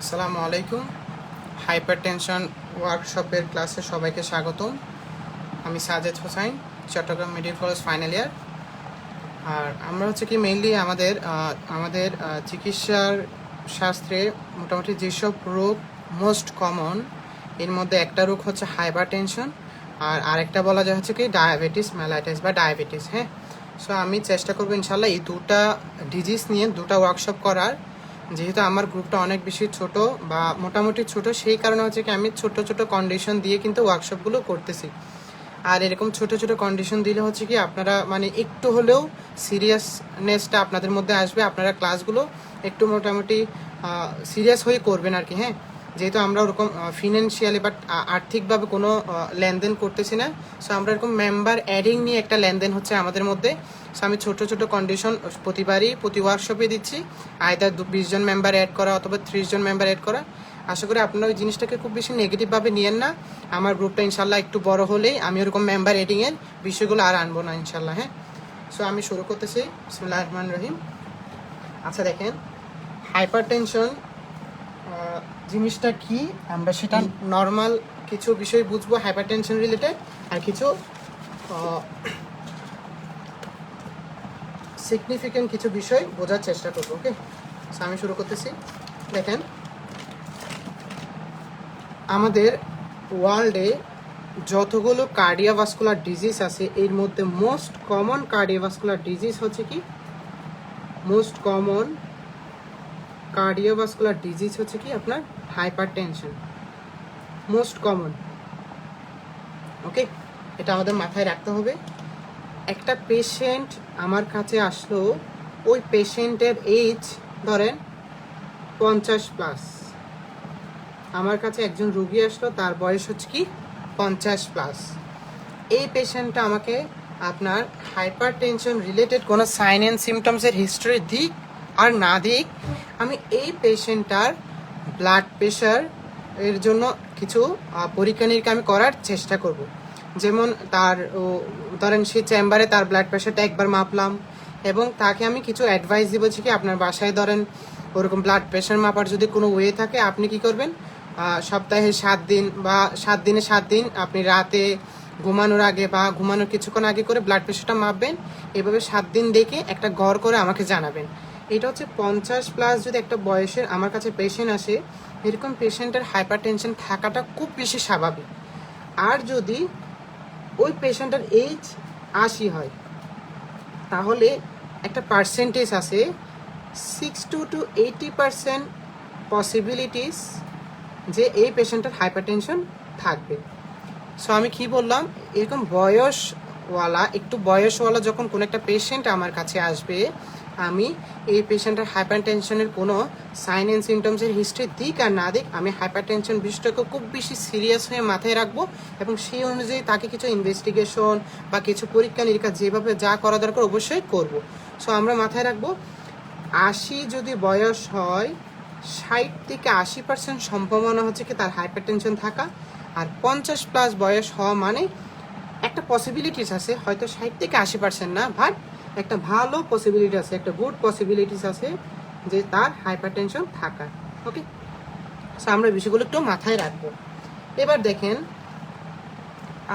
আসসালামু আলাইকুম। হাইপারটেনশন ওয়ার্কশপের ক্লাসে সবাইকে স্বাগতম। আমি Sajed Hossain, Chattogram medical college final year. আর আমরা হচ্ছে কি মেইনলি আমাদের চিকিৎসার শাস্ত্রে মোটামুটি যেসব রোগ মোস্ট কমন, এর মধ্যে একটা রোগ হচ্ছে হাইপারটেনশন, আর আরেকটা বলা যায় হচ্ছে কি ডায়াবেটিস মেলাইটিস বা ডায়াবেটিস। হ্যাঁ, সো আমি চেষ্টা করবো ইনশাল্লাহ এই দুটা ডিজিজ নিয়ে দুটা ওয়ার্কশপ করার। যেহেতু আমার গ্রুপটা অনেক বেশি ছোট বা মোটামুটি ছোট, সেই কারণে হচ্ছে কি আমি ছোট ছোট কন্ডিশন দিয়ে কিন্তু ওয়ার্কশপগুলো করতেছি। আর এরকম ছোট ছোট কন্ডিশন দিলে হচ্ছে কি আপনারা মানে একটু হলেও সিরিয়াসনেসটা আপনাদের মধ্যে আসবে, আপনারা ক্লাসগুলো একটু মোটামুটি সিরিয়াস হয়ে করবেন আর কি। হ্যাঁ, যেহেতু আমরা ওরকম ফিনান্সিয়ালি বাট আর্থিকভাবে কোনো লেনদেন করতেছি না, সো আমরা এরকম মেম্বার অ্যাডিং নিয়ে একটা লেনদেন হচ্ছে আমাদের মধ্যে। সো আমি ছোট ছোট কন্ডিশন প্রতি ওয়ার্কশপে দিচ্ছি, আয়দার 20 জন মেম্বার অ্যাড করা অথবা 30 জন মেম্বার অ্যাড করা। আশা করি আপনারা ওই জিনিসটাকে খুব বেশি নেগেটিভভাবে নিয়েন না। আমার গ্রুপটা ইনশাল্লাহ একটু বড় হলেই আমি ওরকম মেম্বার এডিংয়ের বিষয়গুলো আর আনবো না ইনশাল্লাহ। হ্যাঁ, সো আমি শুরু করতেছি। বিসমিল্লাহির রহমানির রহিম। আচ্ছা দেখেন, হাইপারটেনশন জিনিসটা কি আমরা সেটা নর্মাল কিছু বিষয় বুঝবো হাইপারটেনশন রিলেটেড, আর কিছু সিগনিফিকেন্ট কিছু বিষয় বোঝার চেষ্টা করবো। ওকে, সো আমি শুরু করতেছি। দেখেন, আমাদের ওয়ার্ল্ডে যতগুলো কার্ডিওভাস্কুলার ডিজিজ আছে এর মধ্যে মোস্ট কমন কার্ডিওভাস্কুলার ডিজিজ হচ্ছে কি আপনার হাইপারটেনশন, মোস্ট কমন। ওকে, এটা আমাদের মাথায় রাখতে হবে। একটা পেশেন্ট আমার কাছে আসলো, ওই পেশেন্টের এজ ধরেন 50+। আমার কাছে একজন রুগী আসলো, তার বয়স হচ্ছে কি 50+। এই পেশেন্টটা আমাকে আপনার হাইপারটেনশন রিলেটেড কোনো সাইন অ্যান্ড সিমটমসের হিস্ট্রি দিক আর না দিক, আমি এই পেশেন্টটার ব্লাড প্রেশার এর জন্য কিছু পরীক্ষা নিরীক্ষা আমি করার চেষ্টা করব। যেমন তার ধরেন সেই চেম্বারে তার ব্লাড প্রেশারটা একবার মাপলাম, এবং তাকে আমি কিছু অ্যাডভাইস দিব যে কি আপনার বাসায় ধরেন ওরকম ব্লাড প্রেশার মাপার যদি কোনো ওয়ে থাকে, আপনি কি করবেন, সপ্তাহে 7 দিন বা 7 দিনে 7 দিন আপনি রাতে ঘুমানোর আগে বা ঘুমানোর কিছুক্ষণ আগে করে ব্লাড প্রেশারটা মাপবেন। এভাবে 7 দিন দেখে একটা ঘর করে আমাকে জানাবেন। এটা হচ্ছে 50+ যদি একটা বয়সের আমার কাছে পেশেন্ট আসে, এরকম পেশেন্টের হাইপারটেনশন থাকাটা খুব বেশি স্বাভাবিক। আর যদি ওই পেশেন্টের এজ 80 হয়, তাহলে একটা পার্সেন্টেজ আছে 60 to 80% পসিবিলিটিস যে এই পেশেন্টের হাইপারটেনশন থাকবে। সো আমি কি বললাম, এরকম একটু বয়সওয়ালা যখন কোনো একটা পেশেন্ট আমার কাছে আসবে, আমি এই পেশেন্টের হাইপারটেনশনের কোনো সাইন অ্যান্ড সিমটমসের হিস্ট্রি দিক আর না দিক, আমি হাইপারটেনশন বিষয়টাকে খুব বেশি সিরিয়াস হয়ে মাথায় রাখবো, এবং সেই অনুযায়ী তাকে কিছু ইনভেস্টিগেশন বা কিছু পরীক্ষা নিরীক্ষা যেভাবে যা করা দরকার অবশ্যই করব। সো আমরা মাথায় রাখবো, 80 যদি বয়স হয়, 60 থেকে 80% সম্ভাবনা হচ্ছে কি তার হাইপারটেনশন থাকা। আর 50+ বয়স হওয়া মানে একটা পসিবিলিটিস আছে, হয়তো 60 থেকে 80% না, বাট একটা ভালো পসিবিলিটি আছে, একটা গুড পসিবিলিটিস আছে যে তার হাইপারটেনশন থাকার। ওকে, সো আমরা বিষয়গুলো একটু মাথায় রাখবো। এবার দেখেন,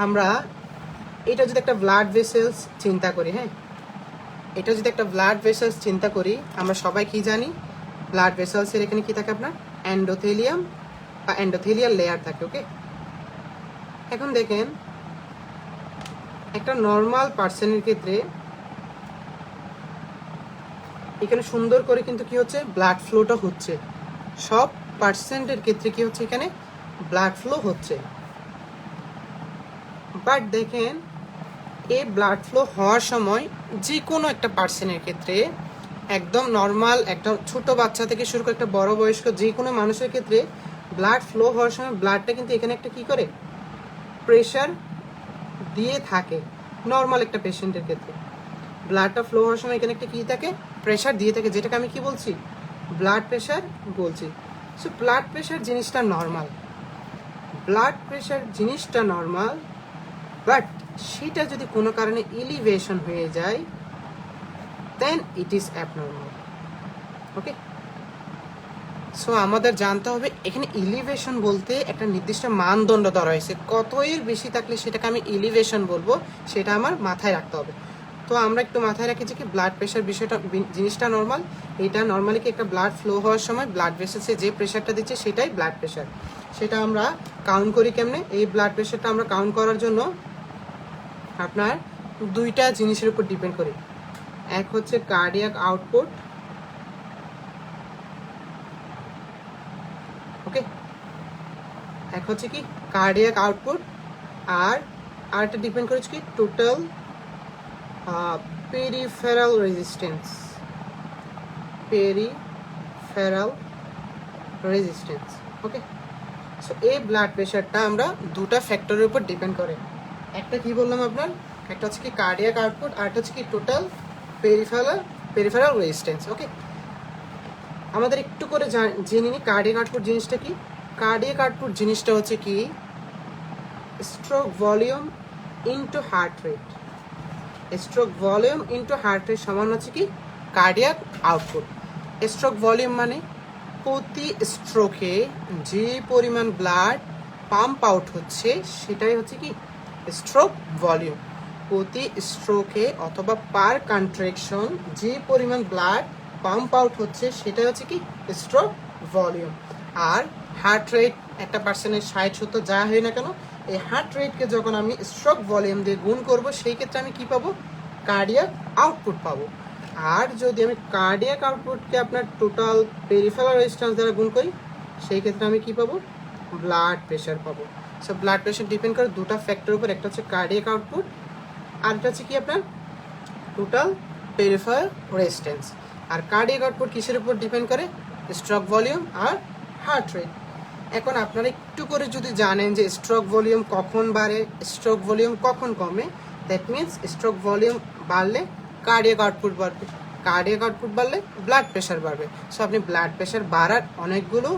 আমরা এটা যদি একটা ব্লাড ভেসেলস চিন্তা করি, হ্যাঁ, আমরা সবাই কি জানি, ব্লাড ভেসেলসের এখানে কি থাকে, আপনার এন্ডোথেলিয়াম বা এন্ডোথেলিয়াল লেয়ার থাকে। ওকে, এখন দেখেন, একটা নর্মাল পার্সনের ক্ষেত্রে এখানে সুন্দর করে কিন্তু কি হচ্ছে, ব্লাড ফ্লোটা হচ্ছে। সব পার্সেন্টের ক্ষেত্রে কি হচ্ছে, এখানে ব্লাড ফ্লো হচ্ছে। বাট দেখেন, এই ব্লাড ফ্লো হওয়ার সময় যে কোনো একটা পার্সনের ক্ষেত্রে, একদম নর্মাল একদম ছোট বাচ্চা থেকে শুরু করে একটা বড় বয়স্ক যে কোনো মানুষের ক্ষেত্রে ব্লাড ফ্লো হওয়ার সময় ব্লাডটা কিন্তু এখানে একটা কি করে, প্রেশার দিয়ে থাকে। নর্মাল একটা পেশেন্টের ক্ষেত্রে ব্লাডটা ফ্লো হওয়ার সময় এখানে একটা কি থাকে, প্রেশার দিয়ে থাকে, যেটাকে আমি কি বলছি, ব্লাড প্রেশার বলছি। সো ব্লাড প্রেশার জিনিসটা নর্মাল, বাট সেটা যদি কোনো কারণে এলিভেশন হয়ে যায়, then it is abnormal. Okay, so আমাদের জানতে হবে এখানে এলিভেশন বলতে একটা নির্দিষ্ট মানদণ্ড ধরা হয়েছে, কত এর বেশি থাকলে সেটাকে আমি এলিভেশন বলবো, সেটা আমার মাথায় রাখতে হবে। তো আমরা একটু মাথায় রাখি যে কি ব্লাড প্রেশার বিষয়টা, জিনিসটা নর্মাল। এটা নর্মালি কি একটা ব্লাড ফ্লো হওয়ার সময় ব্লাড ভেসেলসে যে প্রেশারটা দিচ্ছে সেটাই ব্লাড প্রেশার। সেটা আমরা কাউন্ট করি কেমনে? এই ব্লাড প্রেশারটা আমরা কাউন্ট করার জন্য আপনার দুইটা জিনিসের উপর ডিপেন্ড করি। এক হচ্ছে কার্ডিয়াক আউটপুট, ওকে, এক হচ্ছে কি কার্ডিয়াক আউটপুট, আর আরেকটা ডিপেন্ড করেছে কি total peripheral resistance, peripheral resistance, okay. So এই ব্লাড প্রেশারটা আমরা দুটা ফ্যাক্টরের উপর ডিপেন্ড করে। একটা কি বললাম আপনার, একটা হচ্ছে কি কার্ডিয়াক আউটপুট, আর একটা হচ্ছে কি টোটাল পেরিফেরাল রেজিস্ট্যান্স, ওকে। আমাদের একটু করে জেনে নিই কার্ডিয়াক আউটপুট জিনিসটা কি। কার্ডিয়াক আউটপুট জিনিসটা হচ্ছে কি stroke volume into heart rate. Stroke volume into heart rate সমান হচ্ছে কি কার্ডিয়াক আউটপুট। স্ট্রোক ভলিউম মানে প্রতি স্ট্রোকে যে পরিমাণ ব্লাড পাম্প আউট হচ্ছে সেটাই হচ্ছে কি স্ট্রোক ভলিউম। প্রতি স্ট্রোকে অথবা পার কন্ট্রাকশন যে পরিমাণ ব্লাড পাম্প আউট হচ্ছে সেটাই হচ্ছে কি স্ট্রোক ভলিউম। আর হার্ট রেট একটা পার্সেন্টের 60-70 যা হয় না কেন, এই হার্ট রেটকে যখন আমি স্ট্রোক ভলিউম দিয়ে গুণ করব সেই ক্ষেত্রে আমি কি পাবো? কার্ডিয়াক আউটপুট পাবো। আর যদি আমি কার্ডিয়াক আউটপুটকে আপনার টোটাল পেরিফেরাল রেজিস্ট্যান্স দ্বারা গুণ করি সেই ক্ষেত্রে আমি কি পাবো? ব্লাড প্রেশার পাবো। সো ব্লাড প্রেশার ডিপেন্ড করে দুটা ফ্যাক্টরের উপর, একটা হচ্ছে কার্ডিয়াক আউটপুট আর একটা হচ্ছে কি আপনার টোটাল পেরিফেরাল রেজিস্ট্যান্স। আর কার্ডিয়াক আউটপুট কিসের উপর ডিপেন্ড করে? স্ট্রোক ভলিউম আর হার্ট রেট। এখন আপনারা একটু করে যদি জানেন যে স্ট্রোক ভলিউম কখন বাড়ে, স্ট্রোক ভলিউম কখন কমে, দ্যাট মিনস স্ট্রোক ভলিউম বাড়লে কার্ডিয়াক আউটপুট বাড়বে, কার্ডিয়াক আউটপুট বাড়লে ব্লাড প্রেশার বাড়বে। সো আপনি ব্লাড প্রেশার বাড়ার অনেকগুলো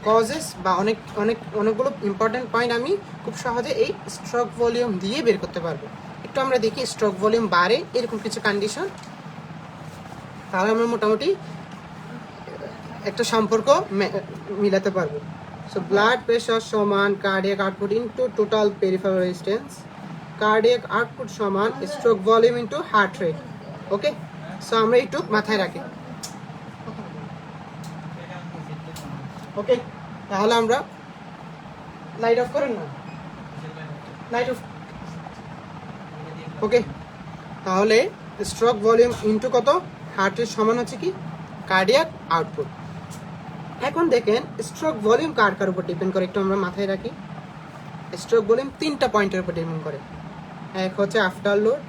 কজেস বা অনেকগুলো ইম্পর্টেন্ট পয়েন্ট আমি খুব সহজে এই স্ট্রোক ভলিউম দিয়ে বের করতে পারবো। একটু আমরা দেখি স্ট্রোক ভলিউম বাড়ে এরকম কিছু কন্ডিশন, তাহলে আমরা মোটামুটি একটা সম্পর্ক মিলাতে পারবো। সো ব্লাড প্রেশার সমান cardiac output into total peripheral resistance, cardiac output সমান stroke volume into heart rate, okay. So আমরা একটু মাথায় রাখি, ওকে। তাহলে আমরা লাইট অফ করেন না, লাইট অফ, ওকে। তাহলে স্ট্রোক ভলিউম ইনটু কত? হার্ট রেট সমান হচ্ছে কি কার্ডিয়াক আউটপুট। এখন দেখেন স্ট্রোক ভলিউম কার কার উপর ডিপেন্ড করে একটু আমরা মাথায় রাখি। স্ট্রোক ভলিউম তিনটা পয়েন্টের উপর ডিপেন্ড করে। এক হচ্ছে আফটার লোড,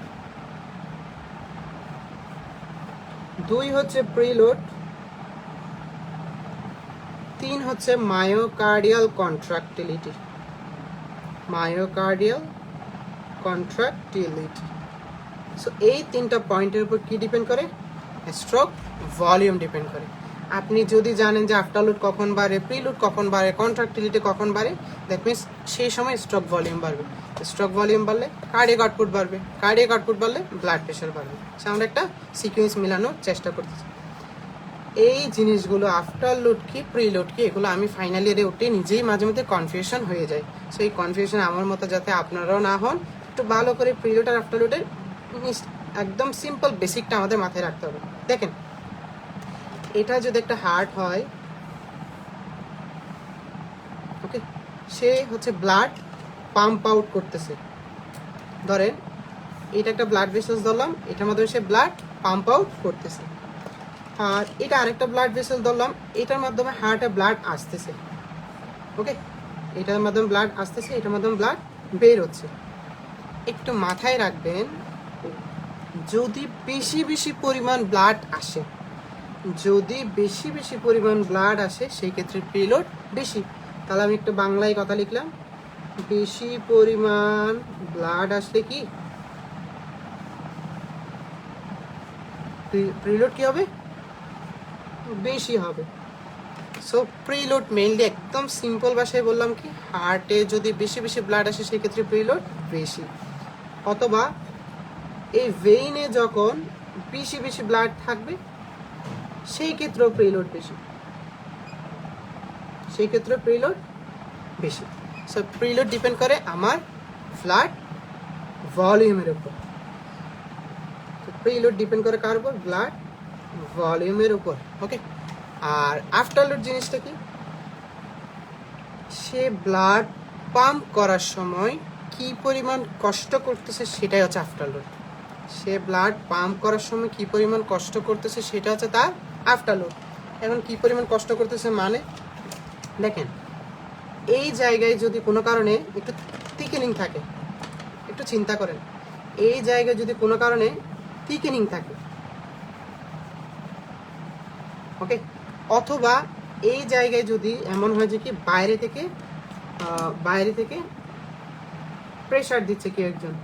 দুই হচ্ছে প্রিলোড, তিন হচ্ছে myocardial contractility, myocardial contractility. So এই তিনটা পয়েন্টের উপর কি ডিপেন্ড করে? স্ট্রোক ভলিউম ডিপেন্ড করে। আপনি যদি জানেন যে আফটারলোড কখন বাড়ে, প্রিলোড কখন বাড়ে, কন্ট্রাক্টিলিটি কখন বাড়ে, দ্যাট মিনস সেই সময় স্ট্রোক ভলিউম বাড়বে। স্ট্রোক ভলিউম বাড়লে কার্ডিয়াক আউটপুট বাড়বে, কার্ডিয়াক আউটপুট বাড়লে ব্লাড প্রেশার বাড়বে। সো আমরা একটা সিকোয়েন্স মিলানোর চেষ্টা করতেছি। এই জিনিসগুলো আফটারলোড কি প্রিলোড কি এগুলো আমি ফাইনাল ইয়ারে উঠে নিজেই মাঝে মধ্যে কনফিউশন হয়ে যায়। সো এই কনফিউশন আমার মতো যাতে আপনারাও না হন, একটু ভালো করে প্রিলোড আর আফটারলোডের একদম সিম্পল বেসিকটা আমাদের মাথায় রাখতে হবে। দেখেন এটা যদি একটা হার্ট হয়, ওকে, সে হচ্ছে ব্লাড পাম্প আউট করতেছে। ধরেন এটা একটা ব্লাড ভেসেলস ধরলাম, এটার মাধ্যমে সে ব্লাড পাম্প আউট করতেছে। আর এটা আরেকটা ব্লাড ভেসেল ধরলাম, এটার মাধ্যমে হার্টে ব্লাড আসতেছে, ওকে। এটার মাধ্যমে ব্লাড আসতেছে, এটার মাধ্যমে ব্লাড বের হচ্ছে। একটু মাথায় রাখবেন যদি বেশি বেশি পরিমাণ ব্লাড আসে, যদি বেশি বেশি পরিমাণ ব্লাড আসে সেই ক্ষেত্রে প্রিলোড বেশি। তাহলে আমি একটু বাংলায় কথা লিখলাম, বেশি পরিমাণ ব্লাড আসলে কি প্রিলোড কি হবে? বেশি হবে। সো প্রিলোড মেইনলি একদম সিম্পল ভাষায় বললাম কি হার্টে যদি বেশি বেশি ব্লাড আসে সেই ক্ষেত্রে প্রিলোড বেশি, অথবা এই ভেইনে যখন বেশি বেশি ব্লাড থাকবে সেই ক্ষেত্রেও প্রিলোড বেশি। সেই ক্ষেত্রে প্রিলোড বেশি। সো প্রিলোড ডিপেন্ড করে আমার ব্লাড ভলিউমের উপর। প্রিলোড ডিপেন্ড করে কার উপর? ব্লাড ভলিউমের উপর। ওকে, আর আফটারলোড জিনিসটা কি? সে ব্লাড পাম্প করার সময় কি পরিমাণ কষ্ট করতেছে সেটাই হচ্ছে আফটারলোড। সে ব্লাড পাম্প করার সময় কি পরিমাণ কষ্ট করতেছে সেটা হচ্ছে তার আফটারলোড। এখন কি পরিমাণ কষ্ট করতেছে মানে দেখেন, এই জায়গায় যদি কোনো কারণে একটু থিকেনিং থাকে, একটু চিন্তা করেন, এই জায়গায় যদি কোনো কারণে থিকেনিং থাকে, ওকে, অথবা এই জায়গায় যদি এমন হয় যে কি বাইরে থেকে প্রেশার দিচ্ছে কেউ একজন,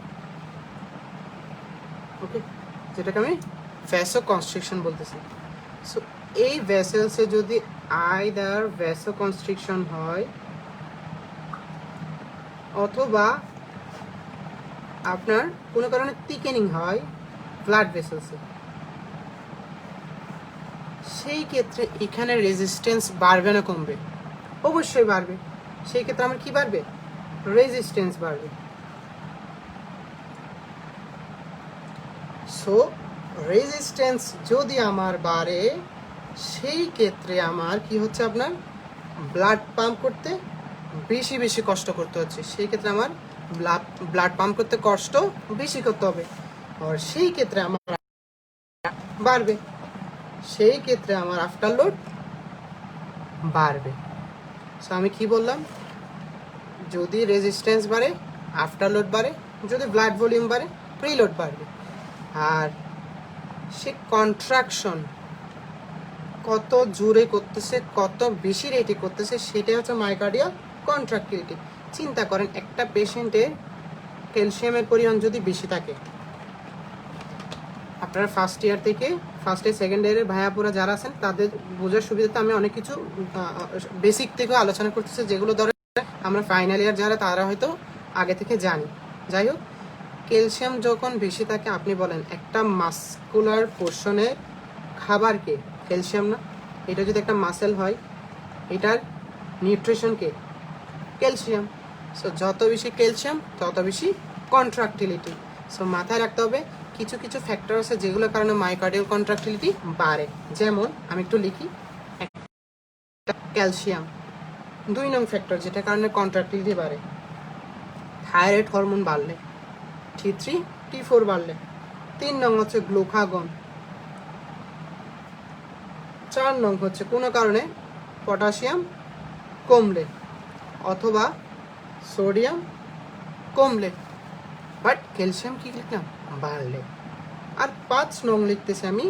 ওকে, যেটাকে আমি ভ্যাসো কনস্ট্রিকশন বলতেছি। সো এই ভেসেলসে যদি আইদার ভ্যাসো কনস্ট্রিকশন হয় অথবা আপনার কোনো কারণে থিকেনিং হয় ব্লাড ভেসেলসে, সেই ক্ষেত্রে এখানে রেজিস্ট্যান্স বাড়বে না কমবে? অবশ্যই বাড়বে। সেই ক্ষেত্রে আমার কি বাড়বে? রেজিস্ট্যান্স বাড়বে। সো রেজিস্ট্যান্স যদি আমার বাড়ে, সেই ক্ষেত্রে আমার কি হচ্ছে, আপনার ব্লাড পাম্প করতে বেশি বেশি কষ্ট করতে হচ্ছে। সেই ক্ষেত্রে আমার ব্লাড পাম্প করতে কষ্ট বেশি করতে হবে, আর সেই ক্ষেত্রে আমার বাড়বে, সেই ক্ষেত্রে আমার আফটারলোড বাড়বে। সো আমি কি বললাম? যদি রেজিস্ট্যান্স বাড়ে আফটারলোড বাড়ে, যদি ব্লাড ভলিউম বাড়ে প্রিলোড বাড়বে। আর সে কন্ট্রাকশন কত জোরে করতেছে, কত বেশি রেটে করতেছে, সেটাই হচ্ছে মায়োকার্ডিয়াল কন্ট্রাক্টিলিটি। চিন্তা করেন, একটা পেশেন্টের ক্যালসিয়ামের পরিমাণ যদি বেশি থাকে, আপনারা ফার্স্ট ইয়ার সেকেন্ড ইয়ারের ভাইয়াপুরা যারা আছেন তাদের বোঝার সুবিধাতে আমি অনেক কিছু বেসিক থেকেও আলোচনা করতেছি, যেগুলো ধরে আমরা ফাইনাল ইয়ার যারা তারা হয়তো আগে থেকে জানি। যাই হোক, ক্যালসিয়াম যখন বেশি থাকে, আপনি বলেন একটা মাসকুলার পোর্শনের খাবারকে ক্যালসিয়াম না? এটা যদি একটা মাসেল হয়, এটার নিউট্রিশনকে ক্যালসিয়াম। সো যত বেশি ক্যালসিয়াম তত বেশি কন্ট্রাক্টিলিটি। সো মাথায় রাখতে হবে কিছু কিছু ফ্যাক্টর আছে যেগুলোর কারণে মায়োকার্ডিয়াল কন্ট্রাক্টিলিটি বাড়ে। যেমন আমি একটু লিখি, ক্যালসিয়াম 2 নং ফ্যাক্টর যেটার কারণে কন্ট্রাক্টিলিটি বাড়ে। থাইরয়েড হরমোন বাড়লে, T3 T4 বাড়লে। 3 নং হচ্ছে গ্লুকাগন। 4 নং হচ্ছে কোনো কারণে পটাশিয়াম কমলে অথবা সোডিয়াম কমলে, বাট ক্যালসিয়াম কি লিখলাম? বাড়লে। আর 5 নং লিখতেছি আমি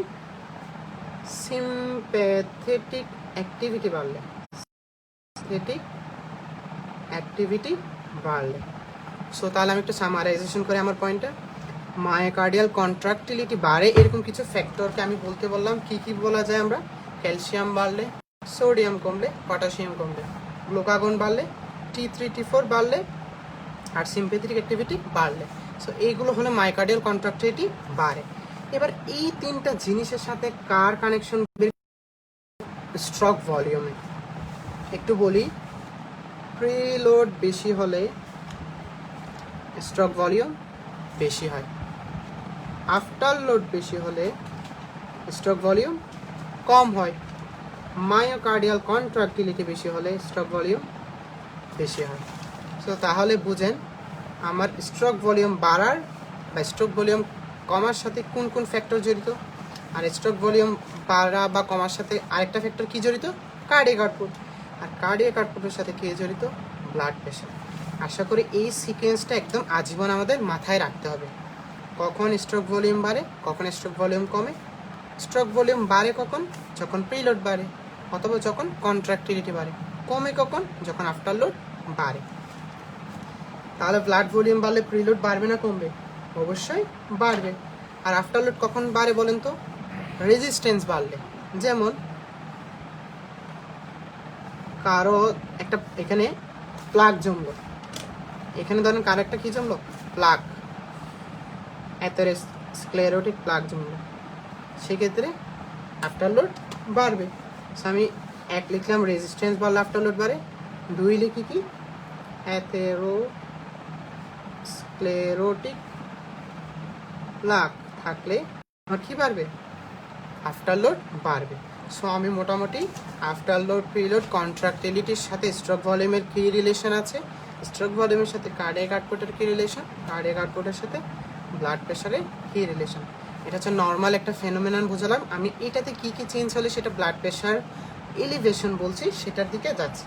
সিম্প্যাথেটিক অ্যাক্টিভিটি বাড়লে, সিম্প্যাথেটিক অ্যাক্টিভিটি বাড়লে। সো তাহলে আমি একটু সামারাইজেশন করে আমার পয়েন্টটা। মায়োকার্ডিয়াল কন্ট্রাক্টিলিটি বাড়ে এরকম কিছু ফ্যাক্টরকে আমি বলতে বললাম। কি কি বলা যায় আমরা? ক্যালসিয়াম বাড়লে, সোডিয়াম কমলে, পটাশিয়াম কমলে, গ্লুকাগন বাড়লে, T3 T4 বাড়লে, আর সিম্প্যাথেটিক অ্যাক্টিভিটি বাড়লে। সো এইগুলো হলো মায়োকার্ডিয়াল কন্ট্রাক্টিলিটি বাড়ে। এবার এই 3টা জিনিসের সাথে কার কানেকশন? স্ট্রোক ভলিউমে। একটু বলি, প্রিলোড বেশি হলে স্ট্রোক ভলিউম বেশি হয়, আফটার লোড বেশি হলে স্ট্রোক ভলিউম কম হয়, মায়োকার্ডিয়াল কন্ট্রাক্টিলিটি বেশি হলে স্ট্রোক ভলিউম বেশি হয়। সো তাহলে বুঝেন আমার স্ট্রোক ভলিউম বাড়ার বা স্ট্রোক ভলিউম কমার সাথে কোন কোন ফ্যাক্টর জড়িত, আর স্ট্রোক ভলিউম বাড়া বা কমার সাথে আরেকটা ফ্যাক্টর কি জড়িত? Cardiac output. আর কার্ডিয়াক আউটপুটের সাথে কে জড়িত? Blood pressure. আশা করি এই সিকোয়েন্সটা একদম আজীবন আমাদের মাথায় রাখতে হবে। কখন স্ট্রোক ভলিউম বাড়ে, কখন স্ট্রোক ভলিউম কমে। স্ট্রোক ভলিউম বাড়ে কখন? যখন প্রিলোড বাড়ে, অথবা যখন কন্ট্রাক্টিলিটি বাড়ে। কমে কখন? যখন আফটার লোড বাড়ে। তাহলে ব্লাড ভলিউম বাড়লে প্রিলোড বাড়বে না কমবে? অবশ্যই বাড়বে। আর আফটার লোড কখন বাড়ে বলেন তো? রেজিস্ট্যান্স বাড়লে। যেমন কারো একটা এখানে প্লাগ জমলো, এখানে ধরেন কারো একটা কি জমলো? প্লাগ, অ্যাথেরোস্ক্লেরোটিক প্লাগ জমলো, সেক্ষেত্রে আফটার লোড বাড়বে। আমি এক লিখলাম রেজিস্ট্যান্স বাড়লে আফটার লোড বাড়ে, 2 লিখি কি অ্যাথেরোস্ক্লেরোটিক প্লাক থাকলে আমার কি বাড়বে, আফটার লোড বাড়বে। সো আমি মোটামুটি আফটার লোড প্রিলোড কন্ট্রাক্টিলিটির সাথে স্ট্রোক ভলিউমের কী রিলেশন আছে, স্ট্রোক ভলিউমের সাথে কার্ডিয়াক আউটপুটের কী রিলেশন, কার্ডিয়াক আউটপুটের সাথে ব্লাড প্রেশারের কী রিলেশন, এটা হচ্ছে নর্মাল একটা ফেনোমেনন বুঝালাম। আমি এটাতে কী কী চেঞ্জ হলে সেটা ব্লাড প্রেশার এলিভেশন বলছি সেটার দিকে যাচ্ছি।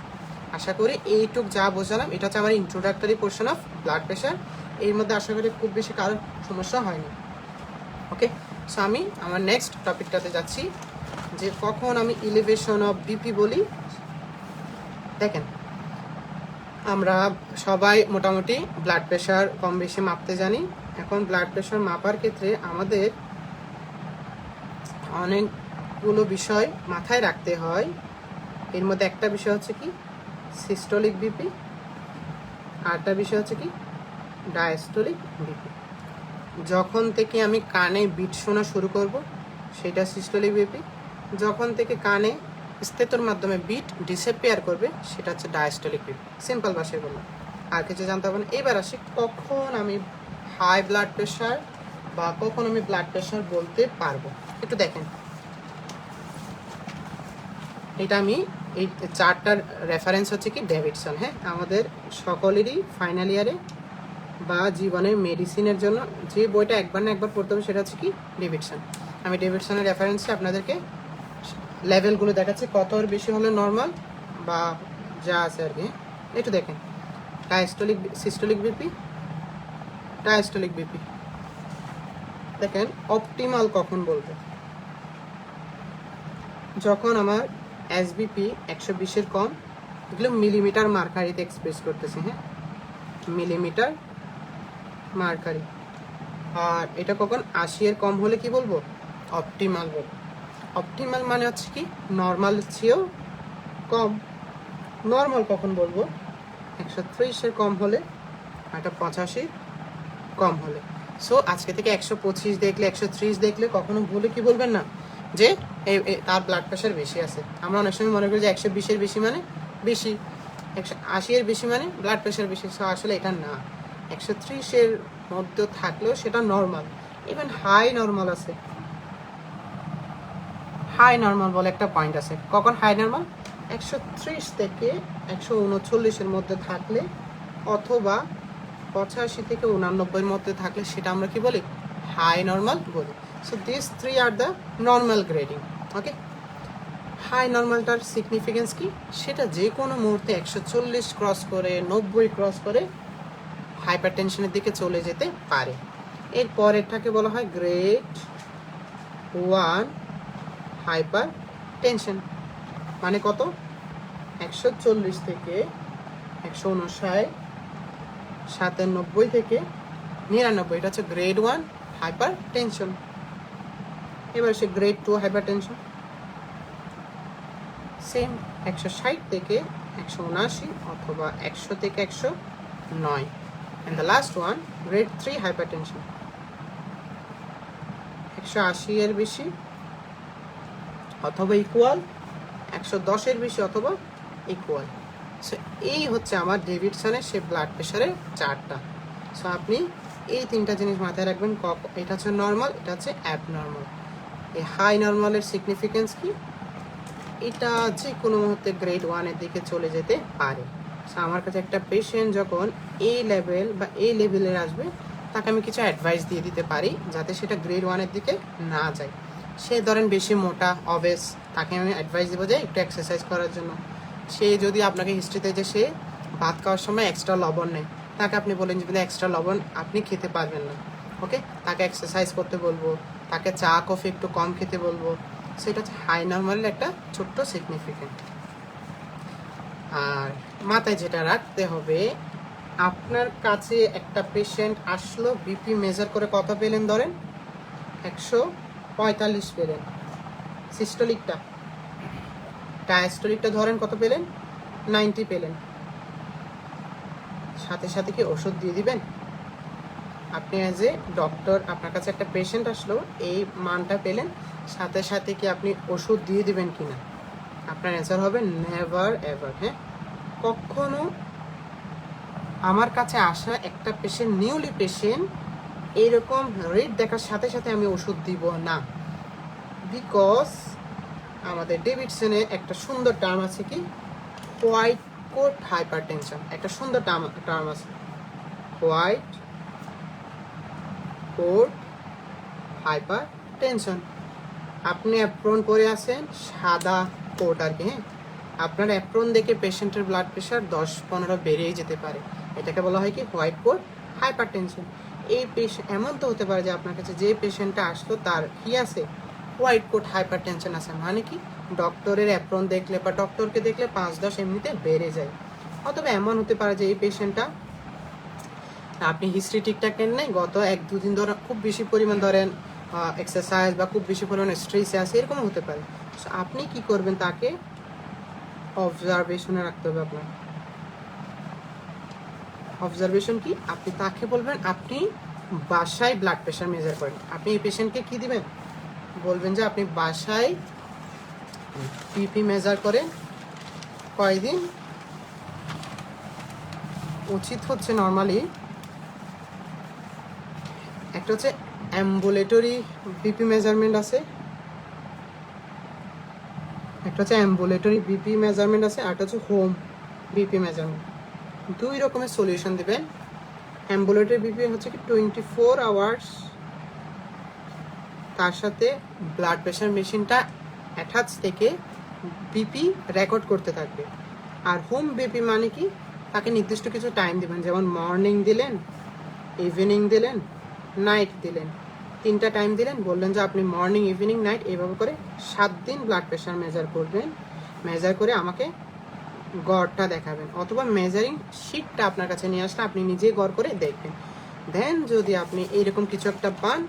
আশা করি এইটুক যা বোঝালাম এটা হচ্ছে আমার introductory portion of blood pressure. এর মধ্যে আশা করি খুব বেশি কারোর সমস্যা হয়নি। ওকে, সো আমি আমার নেক্সট টপিকটাতে যাচ্ছি যে কখন আমি এলিভেশন অফ বিপি বলি। দেখেন, আমরা সবাই মোটামুটি ব্লাড প্রেশার কম বেশি মাপতে জানি। এখন ব্লাড প্রেশার মাপার ক্ষেত্রে আমাদের অনেকগুলো বিষয় মাথায় রাখতে হয়। এর মধ্যে একটা বিষয় হচ্ছে কি সিস্টোলিক বিপি, আরেকটা বিষয় হচ্ছে কি ডায়াস্টোলিক বিপি। যখন থেকে আমি কানে বিট শোনা শুরু করব সেটা সিস্টোলিক বিপি, যখন থেকে কানে স্থেতর মাধ্যমে বিট ডিসঅ্যাপিয়ার করবে সেটা হচ্ছে ডায়াস্টোলিক বিপি। সিম্পল ভাষায় বললাম, আর কিছু জানতে হবে না। এবার আসি কখন আমি হাই ব্লাড প্রেশার বা কখন আমি ব্লাড প্রেশার বলতে পারবো। একটু দেখেন, এটা আমি এই চারটার রেফারেন্স হচ্ছে কি ডেভিডসন। হ্যাঁ, আমাদের সকলেরই ফাইনাল ইয়ারে বা জীবনে মেডিসিনের জন্য যে বইটা একবার না একবার পড়তে হবে সেটা হচ্ছে কি ডেভিডসন। আমি ডেভিডসনের রেফারেন্সে আপনাদেরকে লেভেলগুলো দেখাচ্ছি, কত বেশি হলে নর্মাল বা যা আছে আর কি। একটু দেখেন, diastolic systolic BP, diastolic BP. দেখেন অপটিমাল কখন বলবো, যখন আমার এসবিপি 120-এর কম, এগুলো মিলিমিটার মার্কারিতে এক্সপ্রেস করতেছি। হ্যাঁ, মিলিমিটার মার্কারি। আর এটা কখন 80-এর কম হলে কি বলবো, অপটিমাল বলবো। অপটিমাল মানে হচ্ছে কি নর্মাল চেয়েও কম। নর্মাল কখন বলবো, 130-এর কম হলে, এটা 85 কম হলে। সো আজকে থেকে 125 দেখলে 130 দেখলে কখনো ভুলে কি বলবেন না যে তার ব্লাড প্রেশার বেশি আছে। আমরা অনেক সময় মনে করি যে 120-এর বেশি মানে বেশি, 180-এর বেশি মানে ব্লাড প্রেশার বেশি। সো আসলে এটা না, 130-এর মধ্যে থাকলেও সেটা নর্মাল। ইভেন হাই নর্মাল আছে, হাই নর্মাল বলে একটা পয়েন্ট আছে। কখন হাই নর্মাল, 130 থেকে 139-এর মধ্যে থাকলে অথবা 85 থেকে 89-এর মধ্যে থাকলে সেটা আমরা কি বলি, হাই নর্মাল বলি। So this three are the normal grading. Okay, high নর্মালটার সিগনিফিকেন্স কি, সেটা যে কোনো মুহূর্তে 140 ক্রস করে 90 ক্রস করে হাইপার টেনশনের দিকে চলে যেতে পারে। এর পরেরটাকে বলা হয় গ্রেড 1 হাইপার টেনশন। মানে কত, 140 থেকে 159, 97 থেকে 99, এটা হচ্ছে গ্রেড 1 হাইপার টেনশন। এবার সে গ্রেড 2 হাইপার টেনশন, সেম 160 থেকে 179 অথবা 100 থেকে 109। and the last one grade 3 hypertension, 180-এর বেশি অথবা ইকুয়াল, 110-এর বেশি অথবা ইকুয়াল। সো এই হচ্ছে আমার ডেভিডসনের সে ব্লাড প্রেশারের চার্টটা। সো আপনি এই তিনটা জিনিস মাথায় রাখবেন, এটা হচ্ছে নর্মাল, এটা হচ্ছে অ্যাবনর্মাল। এই হাই নর্মালের সিগনিফিকেন্স কি, এটা যে কোনো মুহূর্তে গ্রেড 1-এর দিকে চলে যেতে পারে। সো আমার কাছে একটা পেশেন্ট যখন এই লেভেল বা এই লেভেলের আসবে, তাকে আমি কিছু অ্যাডভাইস দিয়ে দিতে পারি যাতে সেটা গ্রেড 1-এর দিকে না যায়। সে ধরেন বেশি মোটা অবেস, তাকে আমি অ্যাডভাইস দেবো যে একটু এক্সারসাইজ করার জন্য। সে যদি আপনাকে হিস্ট্রিতে যে সে ভাত খাওয়ার সময় এক্সট্রা লবণ নেয়, তাকে আপনি বলেন যে এক্সট্রা লবণ আপনি খেতে পারবেন না। ওকে, তাকে এক্সারসাইজ করতে বলবো, তাকে চা কফি একটু কম খেতে বলবো। সেটা হচ্ছে হাই নর্মালের একটা ছোট্ট সিগনিফিকেন্ট। আর মাথায় যেটা রাখতে হবে, আপনার কাছে একটা পেশেন্ট আসলো, বিপি মেজার করে কত পেলেন, ধরেন 145 পেলেন সিস্টোলিকটা, ডায়াস্টোলিকটা ধরেন কত পেলেন, 90 পেলেন। সাথে সাথে কি ওষুধ দিয়ে দিবেন? আপনি অ্যাজ এ ডক্টর, আপনার কাছে একটা পেশেন্ট আসলো, এই মানটা পেলেন, সাথে সাথে কি আপনি ওষুধ দিয়ে দিবেন কিনা? আপনার অ্যান্সার হবে নেভার এভার। হ্যাঁ, কখনো আমার কাছে আসা একটা পেশেন্ট, নিউলি পেশেন্ট, এইরকম রেট দেখার সাথে সাথে আমি ওষুধ দিব না। বিকজ আমাদের ডেভিডসনে একটা সুন্দর টার্ম আছে কি, হোয়াইট কোট হাইপার টেনশন, একটা সুন্দর টার্ম আছে, হোয়াইট কোট হাইপার টেনশন। আপনি অ্যাপ্রন পরে আছেন, সাদা কোট আর কি, হ্যাঁ, আপনার অ্যাপ্রন দেখে পেশেন্টের ব্লাড প্রেশার 10-15 বেড়েই যেতে পারে। এটাকে বলা হয় কি হোয়াইট কোট হাইপার টেনশন। এই পেশেন্ট এমন তো হতে পারে যে আপনার কাছে যে পেশেন্টটা আসলো তার কি আছে, হোয়াইট কোট হাইপার টেনশন আছে, মানে কি ডক্টরের অ্যাপ্রন দেখলে বা ডক্টরকে দেখলে 5-10 এমনিতে বেড়ে যায়। অথবা এমন হতে পারে যে এই পেশেন্টটা আপনি হিস্ট্রি ঠিকঠাক নেন নাই, গত 1-2 দিন ধরে খুব বেশি পরিমাণ ধরেন এক্সারসাইজ বা খুব বেশি পরিমাণে স্ট্রেসে আছে, এরকম হতে পারে। সো আপনি কি করবেন, তাকে অবজারভেশনে রাখতে হবে আপনার। অবজারভেশন কি, আপনি তাকে বলবেন আপনি বাসায় ব্লাড প্রেশার মেজার করেন। আপনি এই পেশেন্টকে কি দিবেন, বলবেন যে আপনি বাসায় পিপি মেজার করেন। কয়দিন উচিত হচ্ছে নর্মালি, একটা হচ্ছে অ্যাম্বুলেটরি বিপি মেজারমেন্ট আছে, একটা হচ্ছে অ্যাম্বুলেটরি বিপি মেজারমেন্ট আছে, আর একটা হচ্ছে হোম বিপি মেজারমেন্ট। 2 রকমের সলিউশন দিবেন। অ্যাম্বুলেটরি বিপি হচ্ছে কি 24 আওয়ার্স, তার সাথে ব্লাড প্রেশার মেশিনটা অ্যাটাচ থেকে বিপি রেকর্ড করতে থাকবে। আর হোম বিপি মানে কি, তাকে নির্দিষ্ট কিছু টাইম দিবেন, যেমন মর্নিং দিলেন, ইভিনিং দিলেন, নাইট দিলেন, 3টা টাইম দিলেন, বললেন যে আপনি মর্নিং ইভিনিং নাইট এইভাবে করে 7 দিন ব্লাড প্রেশার মেজার করবেন। মেজার করে আমাকে গড়টা দেখাবেন, অথবা মেজারিং শিটটা আপনার কাছে নিয়ে আসলে আপনি নিজেই গড় করে দেখবেন। দেন যদি আপনি এইরকম কিছু একটা পান,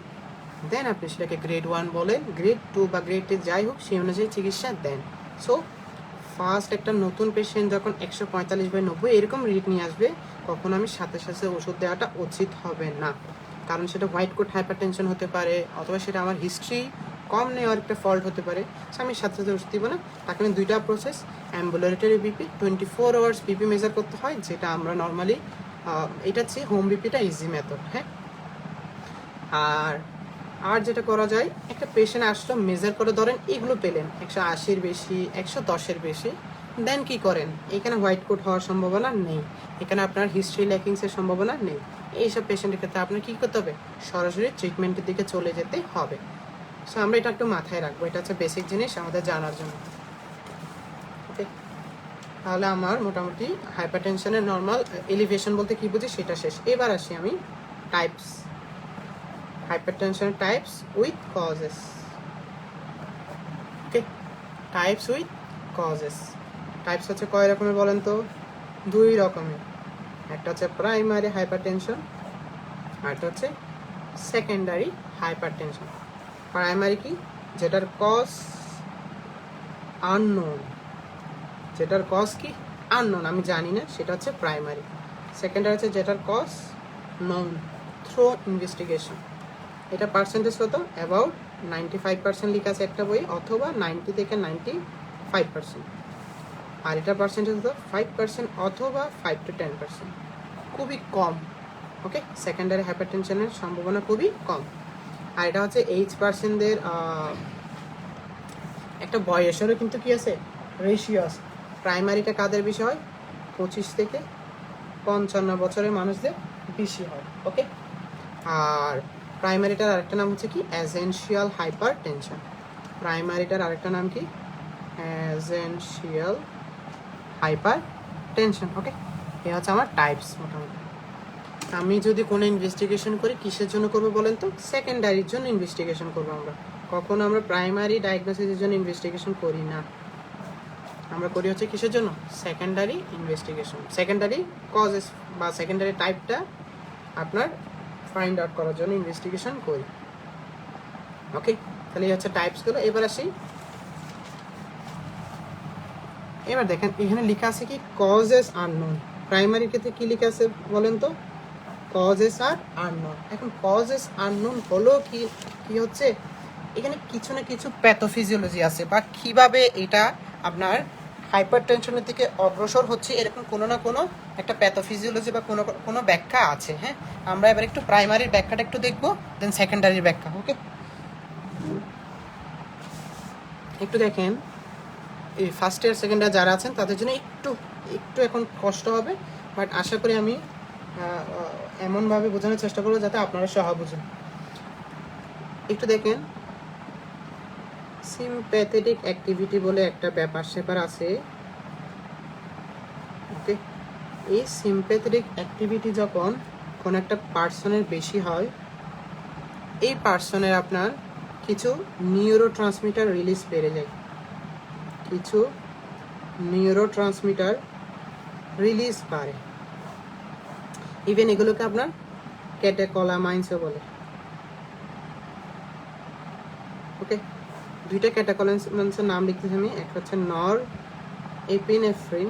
দেন আপনি সেটাকে গ্রেড 1 বলেন, গ্রেড 2 বা গ্রেড 3 যাই হোক সেই অনুযায়ী চিকিৎসা দেন। সো ফার্স্ট একটা নতুন পেশেন্ট যখন 145/90 এরকম রিড নিয়ে আসবে, কখন আমি সাথে সাথে ওষুধ দেওয়াটা উচিত হবে না। কারণ সেটা হোয়াইট কোট হাইপার টেনশন হতে পারে, অথবা সেটা আমার হিস্ট্রি কম নেওয়ার একটা ফল্ট হতে পারে। সো আমি সাথে সাথে ওষুধ দিব না। তাকে আমি 2টা process, ambulatory BP 24 hours BP measure করতে হয়, যেটা আমরা নর্মালি এটা হচ্ছে হোম বিপিটা ইজি মেথড। হ্যাঁ, আর যেটা করা যায়, একটা পেশেন্ট আসলো মেজার করে ধরেন এগুলো পেলেন 180-র বেশি, 110-এর বেশি, দেন কি করেন, এখানে হোয়াইট কোট হওয়ার সম্ভাবনা নেই, এখানে আপনার হিস্ট্রি ল্যাকিংসের সম্ভাবনা নেই। এইসব পেশেন্টের ক্ষেত্রে আপনার কী করতে হবে, সরাসরি ট্রিটমেন্টের দিকে চলে যেতে হবে। সো আমরা এটা একটু মাথায় রাখবো, এটা হচ্ছে বেসিক জিনিস আমাদের জানার জন্য। ওকে, তাহলে আমার মোটামুটি হাইপারটেনশনের নর্মাল এলিভেশন বলতে কী বুঝি সেটা শেষ। এবার আসি আমি types, hypertension types with causes. Okay, types with causes. Types হচ্ছে কয় রকমের বলেন তো, 2 রকমের। একটা হচ্ছে প্রাইমারি হাইপারটেনশন, আর একটা হচ্ছে সেকেন্ডারি হাইপারটেনশন। প্রাইমারি কি, যেটার কজ আননোন, যেটার কজ কি আননোন, আমি জানি না, সেটা হচ্ছে প্রাইমারি। সেকেন্ডারি হচ্ছে যেটার কজ নোন থ্রু ইনভেস্টিগেশন। এটা পার্সেন্টেজ কত, অ্যাবাউট 95% লেখা আছে একটা বই, অথবা 90 থেকে 95%। আর এটা পার্সেন্টেজ কত, 5% অথবা 5 to 10%, খুবই কম। ওকে, সেকেন্ডারি হাইপারটেনশনের সম্ভাবনা খুবই কম। আর এটা হচ্ছে H%দের একটা বয়সেরও কিন্তু কি আছে, রেশিও আছে। প্রাইমারিটা কাদের বেশি হয়, 25 থেকে 55 বছরের মানুষদের বেশি হয়। ওকে, আর প্রাইমারিটার আরেকটা নাম হচ্ছে কি, এসেনশিয়াল হাইপার টেনশন। প্রাইমারিটার আরেকটা নাম কি, এসেনশিয়াল হাইপার টেনশন। ওকে, এ হচ্ছে আমার টাইপস। মোটামুটি আমি যদি কোনো ইনভেস্টিগেশন করি, কিসের জন্য করবো বলেন তো, সেকেন্ডারির জন্য ইনভেস্টিগেশন করবো আমরা। কখনো আমরা প্রাইমারি ডায়াগনোসিসের জন্য ইনভেস্টিগেশন করি না, আমরা করি হচ্ছে কিসের জন্য, সেকেন্ডারি ইনভেস্টিগেশন। সেকেন্ডারি কজেস বা সেকেন্ডারি টাইপটা আপনার ফাইন্ড আউট করার জন্য ইনভেস্টিগেশন করি। ওকে, তাহলে এই হচ্ছে টাইপসগুলো। এবার আসি, এবার দেখেন এখানে লেখা আছে কি, কজেস আননোন। প্রাইমারি ক্ষেত্রে কি লেখা আছে বলেন তো, কজেস আর আননোন। এখন কজেস আননোন হলো কি হচ্ছে, এখানে কিছু না কিছু প্যাথোফিজিওলজি আছে, বা কিভাবে এটা আপনার হাইপার টেনশনের দিকে অগ্রসর হচ্ছে, এরকম কোনো না কোনো একটা প্যাথোফিজিওলজি বা কোনো কোনো ব্যাখ্যা আছে। হ্যাঁ, আমরা এবার একটু প্রাইমারির ব্যাখ্যাটা একটু দেখবো, দেন সেকেন্ডারির ব্যাখ্যা। ওকে, একটু দেখেন, এই ফার্স্ট ইয়ার সেকেন্ড ইয়ার যারা আছেন তাদের জন্য একটু একটু এখন কষ্ট হবে, বাট আশা করি আমি এমনভাবে বোঝানোর চেষ্টা করবো যাতে আপনারা সহ বুঝুন। একটু দেখেন, সিম্প্যাথেটিক অ্যাক্টিভিটি বলে একটা ব্যাপার স্যাপার আছে। ওকে, এই সিম্প্যাথেটিক অ্যাক্টিভিটি যখন কোনো একটা পার্সনের বেশি হয়, এই পার্সনের আপনার কিছু নিউরো ট্রান্সমিটার রিলিজ বেড়ে যায়, কিছু নিউরো ট্রান্সমিটার রিলিজ বাড়ে। ইভেন এগুলোকে আপনার ক্যাটেকোলামাইন্সও বলে। ওকে, দুইটা ক্যাটেকোলামাইন্সের নাম লিখতেছি আমি, একটা হচ্ছে নর এপিনেফ্রিন,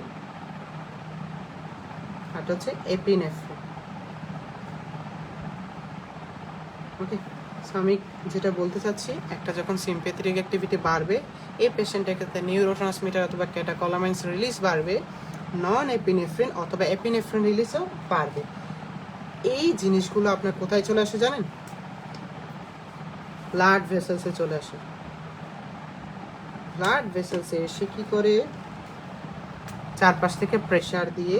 আর হচ্ছে এপিনেফ্রিন। ওকে, সো আমি যেটা বলতে চাচ্ছি, একটা যখন সিম্প্যাথেটিক অ্যাক্টিভিটি বাড়বে, এই পেশেন্টের ক্ষেত্রে নিউরো ট্রান্সমিটার অথবা ক্যাটেকোলামাইন্স রিলিজ বাড়বে, নন এপিনেফ্রিন অথবা এপিনেফ্রিন রিলিজও বাড়বে। এই জিনিসগুলো আপনার কোথায় চলে আসে জানেন? ব্লাড ভেসেলসে চলে আসে। ব্লাড ভেসেলসে এসে কি করে, চারপাশ থেকে প্রেসার দিয়ে,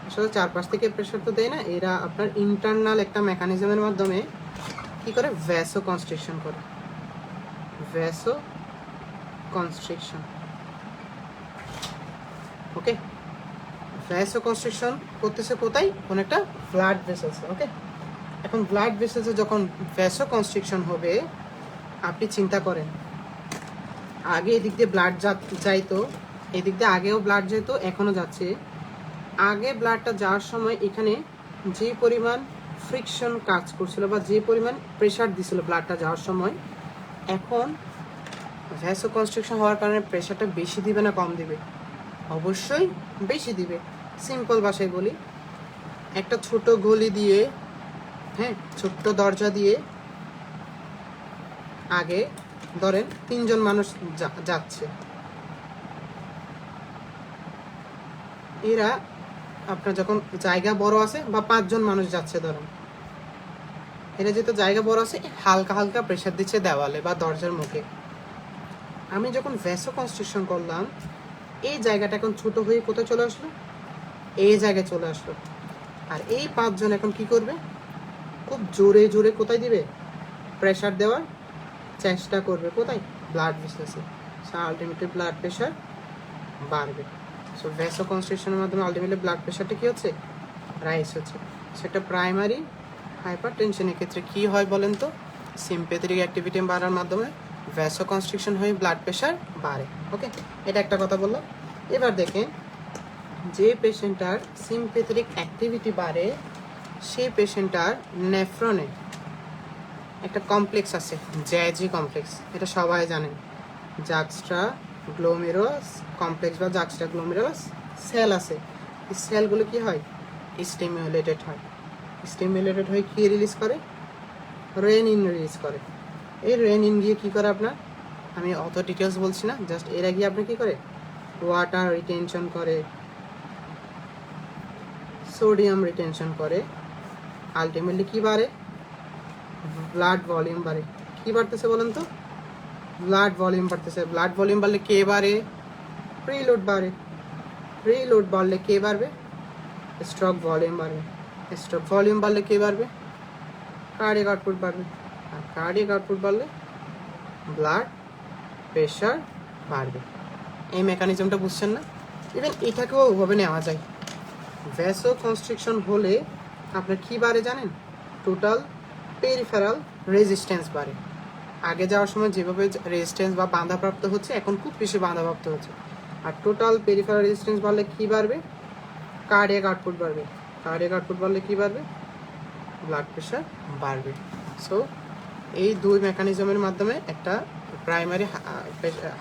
আসলে চারপাশ থেকে প্রেসার তো দেয় না, এরা আপনার ইন্টারনাল একটা মেকানিজমের মাধ্যমে কি করে, ভ্যাসো কনস্ট্রিকশন করে। ভ্যাসো কনস্ট্রিকশন, ওকে, ভ্যাসো কনস্ট্রিকশন করতেছে কোথায়? কোন একটা ব্লাড ভেসেলস। ওকে, এখন ব্লাড ভেসেলসে যখন ভ্যাসো কনস্ট্রিকশন হবে, আপনি চিন্তা করেন, আগে এদিক দিয়ে ব্লাড যাইতো, এদিক দিয়ে আগেও ব্লাড যেত, এখনো যাচ্ছে। আগে ব্লাডটা যাওয়ার সময় এখানে যে পরিমাণ ফ্রিকশন কাজ করছিল বা যে পরিমাণ প্রেশার দিছিল ব্লাডটা যাওয়ার সময়, এখন ভ্যাসো কনস্ট্রিকশন হওয়ার কারণে প্রেশারটা বেশি দিবে না কম দিবে? অবশ্যই বেশি দিবে। সিম্পল ভাষায় বলি, একটা ছোট গলি দিয়ে, হ্যাঁ, ছোট্ট দরজা দিয়ে আগে ধরেন 3জন মানুষ যাচ্ছে, এরা আপনার যখন জায়গা বড় আছে বা 5জন মানুষ যাচ্ছে ধরেন, এরা যেহেতু জায়গা বড় আছে, হালকা হালকা প্রেশার দিচ্ছে দেওয়ালে বা দরজার মুখে। আমি যখন ভ্যাসো কনস্ট্রিকশন করলাম, এই জায়গাটা এখন ছোট হয়ে কোথায় চলে আসলো? এই জায়গায় চলে আসলো। আর এই 5জন এখন কি করবে? খুব জোরে জোরে কোথায় দিবে? প্রেশার দেওয়ার চেষ্টা করবে। কোথায়? ব্লাড ভেসেলসে। সো আলটিমেটলি ব্লাড প্রেশার বাড়বে। সো ভ্যাসো কনস্ট্রিকশনের মাধ্যমে আলটিমেটলি ব্লাড প্রেশারটা কি হচ্ছে? রাইজ হচ্ছে। সেটা প্রাইমারি হাইপার টেনশনের ক্ষেত্রে কি হয় বলেন তো? সিম্প্যাথেটিক অ্যাক্টিভিটি বাড়ার মাধ্যমে ভ্যাসো কনস্ট্রিকশন হয়ে ব্লাড প্রেশার বাড়ে। ওকে, এটা একটা কথা বললাম। এবার দেখেন, যে পেশেন্টটার সিম্প্যাথেটিক অ্যাক্টিভিটি বাড়ে, সেই পেশেন্টটার নেফ্রনে একটা কমপ্লেক্স আছে, জ্যাজি কমপ্লেক্স, এটা সবাই জানেন। জাক্সট্রা গ্লোমেরুলাস কমপ্লেক্স বা জাক্সট্রা গ্লোমেরুলাস সেল আছে। এই সেলগুলো কি হয়? স্টিমুলেটেড হয়। স্টিমুলেটেড হয়ে কি রিলিজ করে? রেনিন রিলিজ করে। এই রেনিন গিয়ে কি করে আপনার, আমি অত ডিটেলস বলছি না, জাস্ট এরা গিয়ে আপনি কি করে? ওয়াটার রিটেনশন করে, সোডিয়াম রিটেনশন করে। আলটিমেটলি কি বাড়ে? ব্লাড ভলিউম বাড়ে। কি বাড়তেছে বলেন তো? ব্লাড ভলিউম বাড়তেছে। ব্লাড ভলিউম বাড়লে কে বাড়ে? প্রিলোড বাড়ে। প্রিলোড বাড়লে কে বাড়বে? স্ট্রোক ভলিউম বাড়বে। স্ট্রোক ভলিউম বাড়লে কে বাড়বে? কার্ডিয়াক আউটপুট বাড়বে। আর কার্ডিয়াক আউটপুট বাড়লে ব্লাড প্রেশার বাড়বে। এই মেকানিজমটা বুঝছেন না? ইভেন এটাকেও ওভাবে নেওয়া যায়। ভ্যাসো কনস্ট্রিকশন হলে আপনার কি বাড়ে জানেন? টোটাল পেরিফেরাল রেজিস্ট্যান্স বাড়ে। আগে যাওয়ার সময় যেভাবে রেজিস্ট্যান্স বা বাধাপ্রাপ্ত হচ্ছে, এখন খুব বেশি বাধাপ্রাপ্ত হচ্ছে। আর টোটাল পেরিফেরাল রেজিস্ট্যান্স বাড়লে কি বাড়বে? কার্ডিয়াক আউটপুট বাড়বে। কার্ডিয়াক আউটপুট বাড়লে কি বাড়বে? ব্লাড প্রেশার বাড়বে। সো এই দুই মেকানিজমের মাধ্যমে একটা প্রাইমারি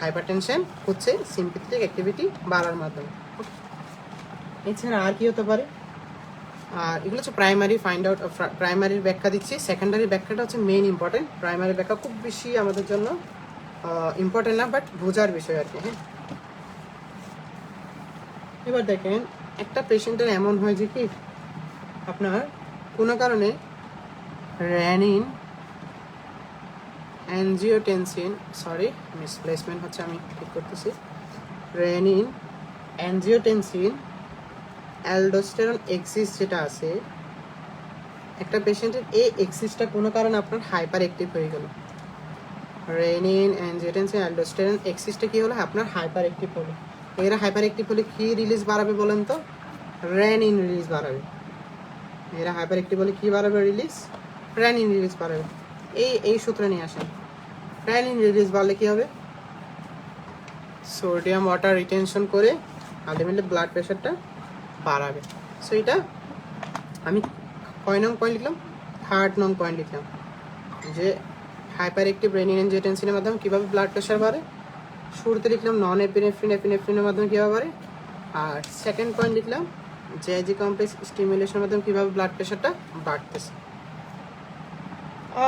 হাইপারটেনশন হচ্ছে সিম্প্যাথেটিক অ্যাক্টিভিটি বাড়ার মাধ্যমে। এছাড়া আর কি হতে পারে? আর এগুলো হচ্ছে প্রাইমারি ফাইন্ড আউট, প্রাইমারির ব্যাখ্যা দিচ্ছি। সেকেন্ডারি ব্যাখ্যাটা হচ্ছে মেইন ইম্পর্টেন্ট। প্রাইমারি ব্যাখ্যা খুব বেশি আমাদের জন্য ইম্পর্টেন্ট না, বাট বোঝার বিষয় আর কি। হ্যাঁ, এবার দেখেন একটা পেশেন্টের এমন হয় যে কি আপনার কোনো কারণে রেনিন অ্যানজিওটেনসিন, সরি মিসপ্লেসমেন্ট হচ্ছে, আমি ঠিক করতেছি, রেনিন অ্যানজিওটেনসিন অ্যালডোস্টেরন এক্সিস যেটা আছে, একটা পেশেন্টের এই এক্সিসটা কোনো কারণে আপনার হাইপার অ্যাক্টিভ হয়ে গেল। রেনিন অ্যানজিওটেনসিন অ্যালডোস্টেরন এক্সিসটা কি হলো, আপনার হাইপার অ্যাক্টিভ হলো। এরা হাইপার অ্যাক্টিভ হলে কি রিলিজ বাড়াবে বলেন তো? রেনিন রিলিজ বাড়াবে। এরা হাইপার অ্যাক্টিভ হলে কি বাড়াবে রিলিজ? রেনিন রিলিজ বাড়াবে। এই সূত্র নিয়ে আসেন। রেনিন রিলিজ বাড়লে কি হবে? সোডিয়াম ওয়াটার রিটেনশন করে আলটিমেটলি ব্লাড প্রেশারটা বাড়াবে। সো এটা আমি কয় নং পয়েন্ট লিখলাম? 3rd নং পয়েন্ট লিখলাম যে হাইপার অ্যাক্টিভ রেনিন অ্যানজিওটেনসিনের মাধ্যমে কীভাবে ব্লাড প্রেশার বাড়ে। শুরুতে লিখলাম নন এপিনেফ্রিন এপিনেফ্রিনের মাধ্যমে কীভাবে বাড়ে, আর 2nd পয়েন্ট লিখলাম জেআইজি কমপ্লেক্স স্টিমুলেশনের মাধ্যমে কীভাবে ব্লাড প্রেশারটা বাড়তেছে।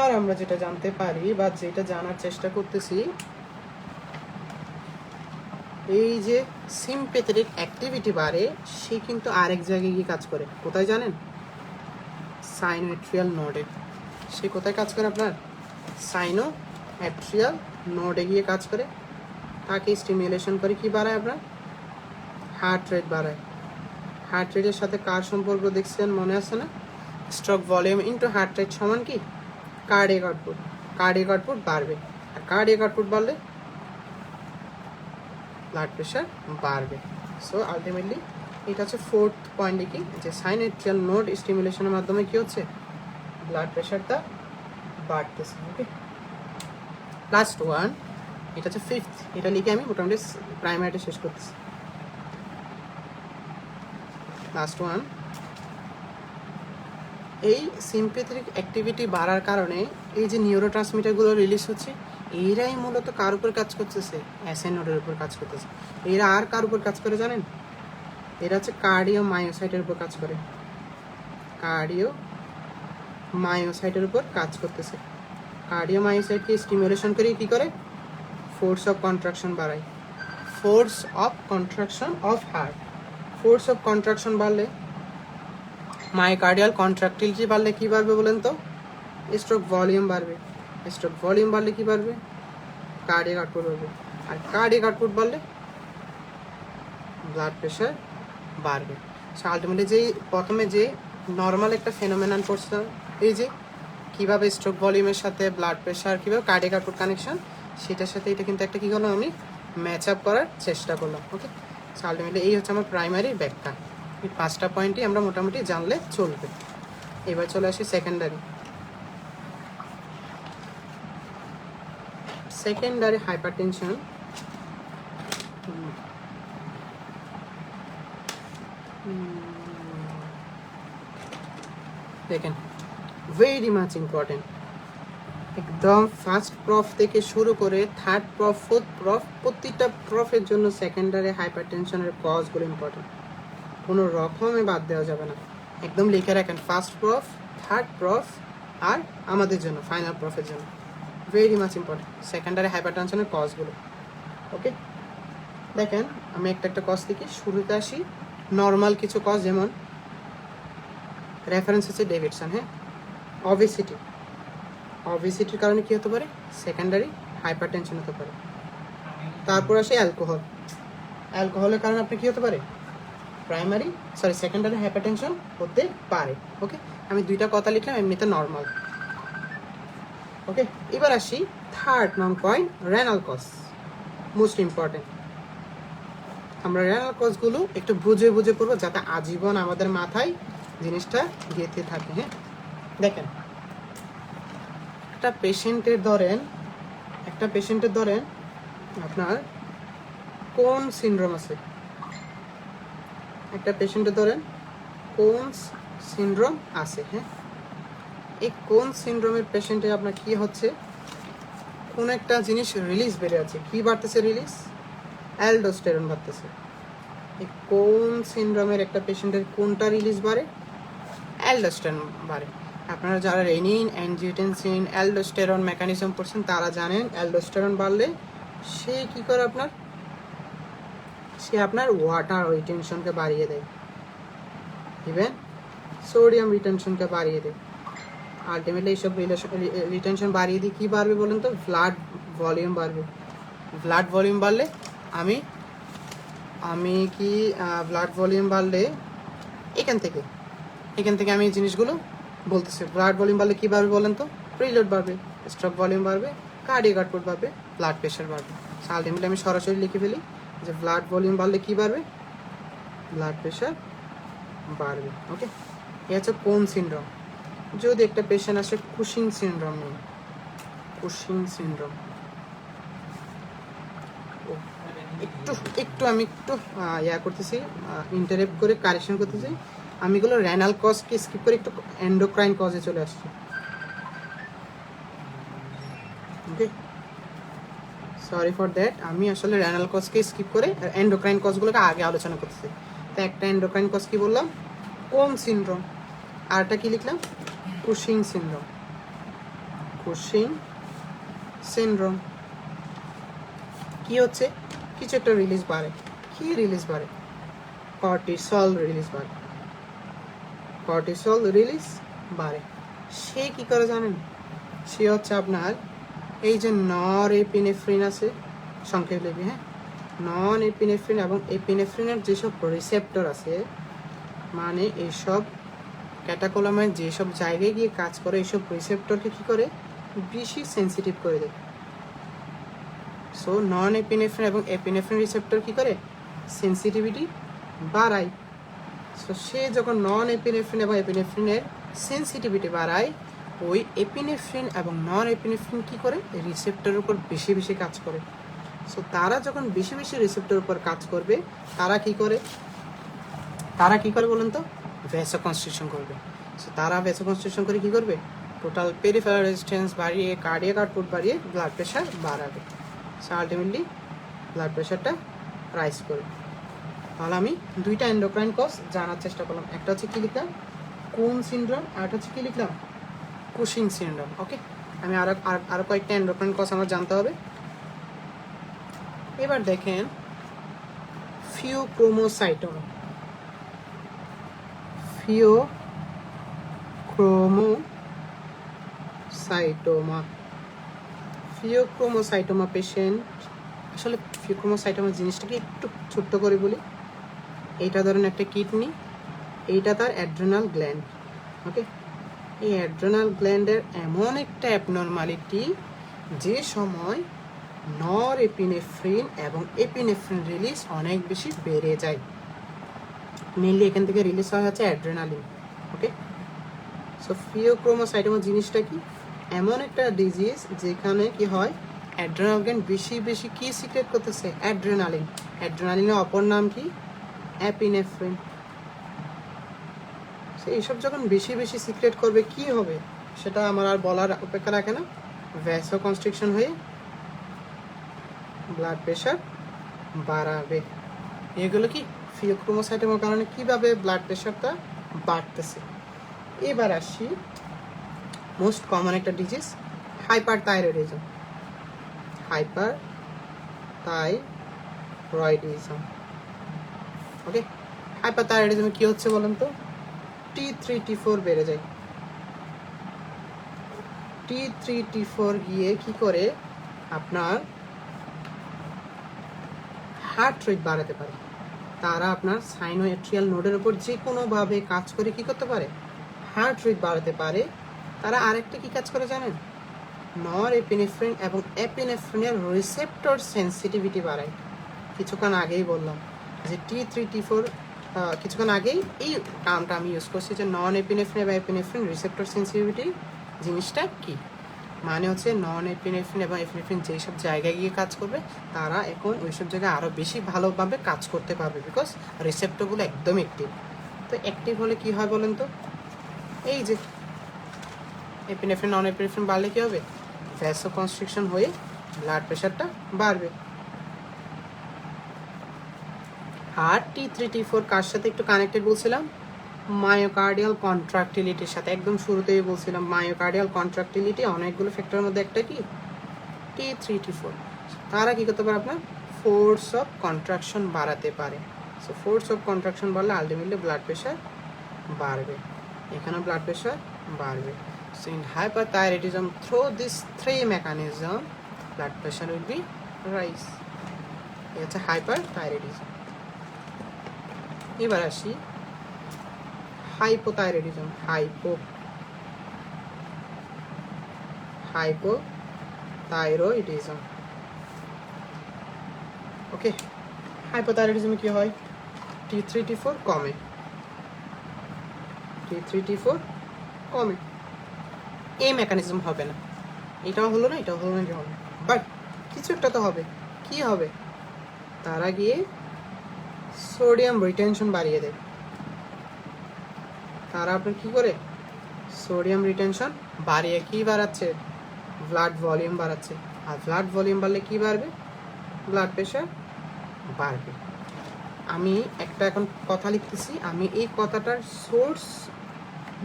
আর আমরা যেটা জানতে পারি বা যেটা জানার চেষ্টা করতেছি, এই যে সিম্প্যাথেটিক অ্যাক্টিভিটি বাড়ে, সে কিন্তু আরেক জায়গায় গিয়ে কাজ করে। কোথায় জানেন? সাইনোএট্রিয়াল নোডে। সে কোথায় কাজ করে? আপনার সাইনোএট্রিয়াল নোডে গিয়ে কাজ করে। তাকে স্টিমুলেশন করে কি বাড়ায়? আপনার হার্ট রেট বাড়ায়। হার্ট রেটের সাথে কার সম্পর্ক দেখছেন, মনে আছে না? Stroke volume into heart rate সমান কি? Cardiac output. কার্ডিয়াক আউটপুট বাড়বে, আর কার্ডিয়াক আউটপুট বাড়লে ব্লাড প্রেশার বাড়বে। সো আলটিমেটলি এটা হচ্ছে 4th পয়েন্ট কি, যে সাইনোএট্রিয়াল নোড স্টিমুলেশনের মাধ্যমে কি হচ্ছে? ব্লাড প্রেশারটা বাড়তেছে। ওকে, লাস্ট ওয়ান, এটা হচ্ছে 5th। এটা লিখে আমি মোটামুটি প্রাইমারিটা শেষ করতেছি। লাস্ট ওয়ান, এই সিম্প্যাথেটিক অ্যাক্টিভিটি বাড়ার কারণে এই যে নিউরো ট্রান্সমিটারগুলো রিলিজ হচ্ছে, এরাই মূলত কার উপর কাজ করতেছে? অ্যাসেন নোডের উপর কাজ করতেছে। এরা আর কার উপর কাজ করে জানেন? এরা হচ্ছে কার্ডিও মায়োসাইটের উপর কাজ করে। কার্ডিও মায়োসাইটের উপর কাজ করতেছে। কার্ডিও মায়োসাইটকে স্টিমুলেশন করে কি করে? ফোর্স অফ কন্ট্রাকশন বাড়ায়। Force of contraction of heart. Force of contraction বাড়লে, মায়োকার্ডিয়াল কন্ট্রাক্টিলিটি বাড়লে কি বাড়বে বলেন তো? স্ট্রোক ভলিউম বাড়বে। স্ট্রোক ভলিউম বাড়লে কি বাড়বে? কার্ডিয়াক আউটপুট বাড়বে। আর কার্ডিয়াক আউটপুট বাড়লে ব্লাড প্রেশার বাড়বে। সো আলটিমেটলি যেই প্রথমে যে নর্মাল একটা ফেনোমেনন পড়ছিলাম, এই যে কীভাবে স্ট্রোক ভলিউমের সাথে ব্লাড প্রেশার, কীভাবে কার্ডিয়াক আউটপুট কানেকশন, সেটার সাথে এটা কিন্তু একটা কী করলাম, আমি ম্যাচ আপ করার চেষ্টা করলাম। ওকে, সো আলটিমেটলি এই হচ্ছে আমার প্রাইমারি ব্যাখ্যা। এই 5টা পয়েন্টই আমরা মোটামুটি জানলে চলবে। এবার চলে আসি সেকেন্ডারি। সেকেন্ডারি হাইপারটেনশন দেখেন, ভেরি মাচ ইম্পর্টেন্ট। একদম ফার্স্ট প্রফ থেকে শুরু করে 3rd প্রফ 4th প্রফ, প্রতিটা প্রফের জন্য সেকেন্ডারি হাইপারটেনশনের কজগুলো ইম্পর্টেন্ট, কোনো রকমে বাদ দেওয়া যাবে না। একদম লিখে রাখেন, ফার্স্ট প্রফ, 3rd প্রফ, আর আমাদের জন্য ফাইনাল প্রফের জন্য ভেরি মাচ ইম্পর্টেন্ট সেকেন্ডারি হাইপারটেনশনের কজগুলো। ওকে, দেখেন আমি একটা কজ লিখি। শুরুতে আসি নর্মাল কিছু কজ, যেমন রেফারেন্স হচ্ছে ডেভিডসন। হ্যাঁ, অবেসিটি। অবেসিটির কারণে কী হতে পারে? সেকেন্ডারি হাইপারটেনশন হতে পারে। তারপর আসে অ্যালকোহল। অ্যালকোহলের কারণে আপনি কী হতে পারে? সেকেন্ডারি হাইপারটেনশন হতে পারে। ওকে, আমি 2টা কথা লিখলাম, এমনিতে নর্মাল। ওকে, এবার আসি 3rd নং point, renal cause, most important. আমরা রেনাল কজগুলো একটু বুঝে বুঝে পড়বো, যাতে আজীবন আমাদের মাথায় জিনিসটা গেঁথে থাকে। হ্যাঁ, দেখেন একটা পেশেন্টের ধরেন আপনার কোন সিনড্রোম আছে, একটা পেশেন্টের ধরেন কোন সিনড্রোম আছে। হ্যাঁ, এই কোন সিনড্রোমের পেশেন্টে আপনার কি হচ্ছে? কোন একটা জিনিস রিলিজ বেড়ে আছে। কি বাড়তেছে? রিলিজ অ্যালডোস্টেরন বাড়তেছে। এই কোন সিনড্রোমের একটা পেশেন্টের কোনটা রিলিজ বাড়ে? অ্যালডোস্টেরন বাড়ে। আপনারা যারা রেনিন, অ্যাঞ্জিওটেনসিন, অ্যালডোস্টেরন মেকানিজম পড়ছেন তারা জানেন অ্যালডোস্টেরন বাড়লে সে কি করে সে আপনার ওয়াটার রিটেনশনকে বাড়িয়ে দেয়, ইভেন সোডিয়াম রিটেনশনকে বাড়িয়ে দেয়। আলটিমেটলি এইসব রিটেনশন বাড়িয়ে দিয়ে কী বাড়বে বলুন তো? ব্লাড ভলিউম বাড়বে। ব্লাড ভলিউম বাড়লে আমি কি ব্লাড ভলিউম বাড়লে এখান থেকে আমি এই জিনিসগুলো বলতেছি। ব্লাড ভলিউম বাড়লে কী বাড়বে বলেন তো? প্রিলোড বাড়বে, স্ট্রোক ভলিউম বাড়বে, কার্ডিয়াক আউটপুট বাড়বে, ব্লাড প্রেশার বাড়বে। আলটিমেটলি আমি সরাসরি লিখে ফেলি যে ব্লাড ভলিউম বাড়লে কী বাড়বে? ব্লাড প্রেশার বাড়বে। ওকে, এ হচ্ছে কোন সিনড্রোম। যদি একটা পেশেন্ট আসে কুশিং সিনড্রোম নিয়ে, কুশিং সিনড্রোম, আমি একটু ইয়া করতেছি, ইন্টারেপ্ট করে কারেকশন করতেছি। আমি এগুলো রেনাল কজকে স্কিপ করে একটু এন্ডোক্রাইন কজে চলে আসছি। ওকে, সরি ফর দ্যাট। আমি আসলে রেনাল কজকে স্কিপ করে এন্ডোক্রাইন কজগুলোকে আগে আলোচনা করতেছি। তো একটা এন্ডোক্রাইন কজ কি বললাম? কোন সিনড্রোম। আরটা কি লিখলাম? Cushing syndrome. কুশিং সিনড্রোম কি হচ্ছে? কিছু একটা রিলিজ বাড়ে। কি রিলিজ বাড়ে? কর্টিসল রিলিজ বাড়ে। কর্টিসল রিলিজ বাড়ে। সে কি করে জানেন? সে হচ্ছে আপনার এই যে নর এপিনেফ্রিন আছে, সংক্ষেপ লিখবি, হ্যাঁ, নন এপিনেফ্রিন এবং এপিনেফ্রিনের যেসব রিসেপ্টর আছে, মানে এইসব ক্যাটাকোলামাইন যেসব জায়গায় গিয়ে কাজ করে, এইসব রিসেপ্টরকে কী করে? বেশি সেন্সিটিভ করে দেয়। সো নন এপিনেফ্রিন এবং এপিনেফ্রিন রিসেপ্টর কী করে? সেন্সিটিভিটি বাড়ায়। সো সে যখন নন এপিনেফ্রিন এবং এপিনেফ্রিনের সেন্সিটিভিটি বাড়ায়, ওই এপিনেফ্রিন এবং নন এপিনেফ্রিন কী করে? রিসেপ্টরের উপর বেশি বেশি কাজ করে। সো তারা যখন বেশি বেশি রিসেপ্টরের উপর কাজ করবে, তারা কি করে বলুন তো? ভ্যাসোকনস্ট্রিকশন করবে। সো তারা ভ্যাসোকনস্ট্রিকশন করে কী করবে? টোটাল পেরিফেরাল রেজিস্ট্যান্স বাড়িয়ে, কার্ডিয়াক আউটপুট বাড়িয়ে ব্লাড প্রেশার বাড়াবে। সো আলটিমেটলি ব্লাড প্রেশারটা রাইজ করবে। তাহলে আমি দুইটা এন্ডোক্রাইন কজ জানার চেষ্টা করলাম। একটা হচ্ছে কী লিখলাম? কোন সিনড্রোম, আর একটা হচ্ছে কী লিখলাম? Cushing syndrome. ওকে, আমি আরো কয়েকটা এন্ডোক্রাইন কজ আমার জানতে হবে। এবার দেখেন ফিওক্রোমোসাইটোমা। ফিওক্রোমোসাইটোমা পেশেন্ট, আসলে ফিওক্রোমোসাইটোমা জিনিসটাকে একটু ছোট্ট করে বলি। এইটা ধরেন একটা কিডনি, এইটা তার অ্যাড্রেনাল গ্ল্যান্ড। ওকে, এই অ্যাড্রেনাল গ্ল্যান্ডের এমন একটা অ্যাবনর্মালিটি যে সময় নর এপিনেফ্রিন এবং এপিনেফ্রিন রিলিজ অনেক বেশি বেড়ে যায়। মেনলি এখান থেকে রিলিজ হয় হচ্ছে অ্যাড্রেনালিন। ওকে, সো ফিওক্রোমোসাইটোমা জিনিসটা কি? এমন একটা ডিজিজ যেখানে কি হয়? অ্যাড্রেনাল গ্ল্যান্ড বেশি বেশি কি সিক্রেট করতেছে? অ্যাড্রেনালিন। অ্যাড্রেনালিনের অপর নাম কি? অ্যাপিনেফ্রিন। সো এইসব যখন বেশি বেশি সিক্রেট করবে কি হবে সেটা আমার আর বলার অপেক্ষা রাখে না। ভ্যাসোকনস্ট্রিকশন হয়ে ব্লাড প্রেশার বাড়াবে। এগুলো কি ফিওক্রোমোসাইটোমার কারণে কিভাবে ব্লাড প্রেশারটা বাড়তেছে। এবার আসি মোস্ট কমন একটা ডিজিজ, হাইপারথাইরয়েডিজম। হাইপারথাইরয়েডিজম। ওকে, হাইপারথাইরয়েডিজমে কি হচ্ছে বলেন তো? T3 T4 বেড়ে যায়। T3 T4 গিয়ে কি করে? আপনার হার্ট রেট বাড়াতে পারে। তারা আপনার সাইনোএট্রিয়াল নোডের উপর যে কোনোভাবে কাজ করে কি করতে পারে? হার্ট রেট বাড়াতে পারে। তারা আরেকটা কি কাজ করে জানেন? নর এপিনেফ্রিন এবং এপিনেফ্রিনের রিসেপ্টর সেন্সিটিভিটি বাড়ায়। কিছুক্ষণ আগেই বললাম যে T3 T4, কিছুক্ষণ আগেই এই টার্মটা আমি ইউজ করছি যে নন এপিনেফ্রিন এবং এপিনেফ্রিন রিসেপ্টর সেন্সিটিভিটি জিনিসটা কি? মানে হচ্ছে নন এপিনেফ্রিন এবং এপিনেফ্রিন যেসব জায়গায় গিয়ে কাজ করবে, তারা এখন ওইসব জায়গায় আরও বেশি ভালোভাবে কাজ করতে পারবে, বিকজ রিসেপ্টরগুলো একদম অ্যাক্টিভ। তো অ্যাক্টিভ হলে কি হয় বলেন তো? এই যে এপিনেফ্রিন নন এপিনেফ্রিন বাড়লে কী হবে? ভ্যাসোকনস্ট্রিকশন হয়ে ব্লাড প্রেশারটা বাড়বে। আর T3 T4 কার সাথে একটু কানেক্টেড বলছিলাম? মায়োকার্ডিয়াল কন্ট্রাক্টিলিটির সাথে, একদম শুরুতেই বলছিলাম মায়োকার্ডিয়াল কন্ট্রাক্টিলিটি অনেকগুলো ফ্যাক্টরের মধ্যে একটা কি T3 T4, তারা কি করতে পারে আপনার ফোর্স অফ কন্ট্রাকশন বাড়াতে পারে। সো ফোর্স অফ কন্ট্রাকশন বাড়লে আলটিমেটলি ব্লাড প্রেশার বাড়বে, এখানে ব্লাড প্রেশার বাড়বে। So in hyperthyroidism through this three mechanism blood pressure will be rise. এই হচ্ছে হাইপারথাইরয়েডিজম। এবার আসি হাইপোথাইরয়েডিজম। হাইপোথাইরয়েডিজম। ওকে, হাইপোথাইরয়েডিজমে কি হয়, T3 T4 কমে, T3 T4 কমে, এই মেকানিজম হবে না, এটাও হলো না, এটাও হলো না, এটা হলো না, বাট কিছু একটা তো হবে। কি হবে, তারা গিয়ে সোডিয়াম রিটেনশন বাড়িয়ে দেয়। তারা আপনার কি করে সোডিয়াম রিটেনশন বাড়িয়ে কি বাড়াচ্ছে, ব্লাড ভলিউম বাড়াচ্ছে। আর ব্লাড ভলিউম বাড়লে কি বাড়বে, ব্লাড প্রেশার বাড়বে। আমি একটা এখন কথা লিখতেছি, আমি এই কথাটার সোর্স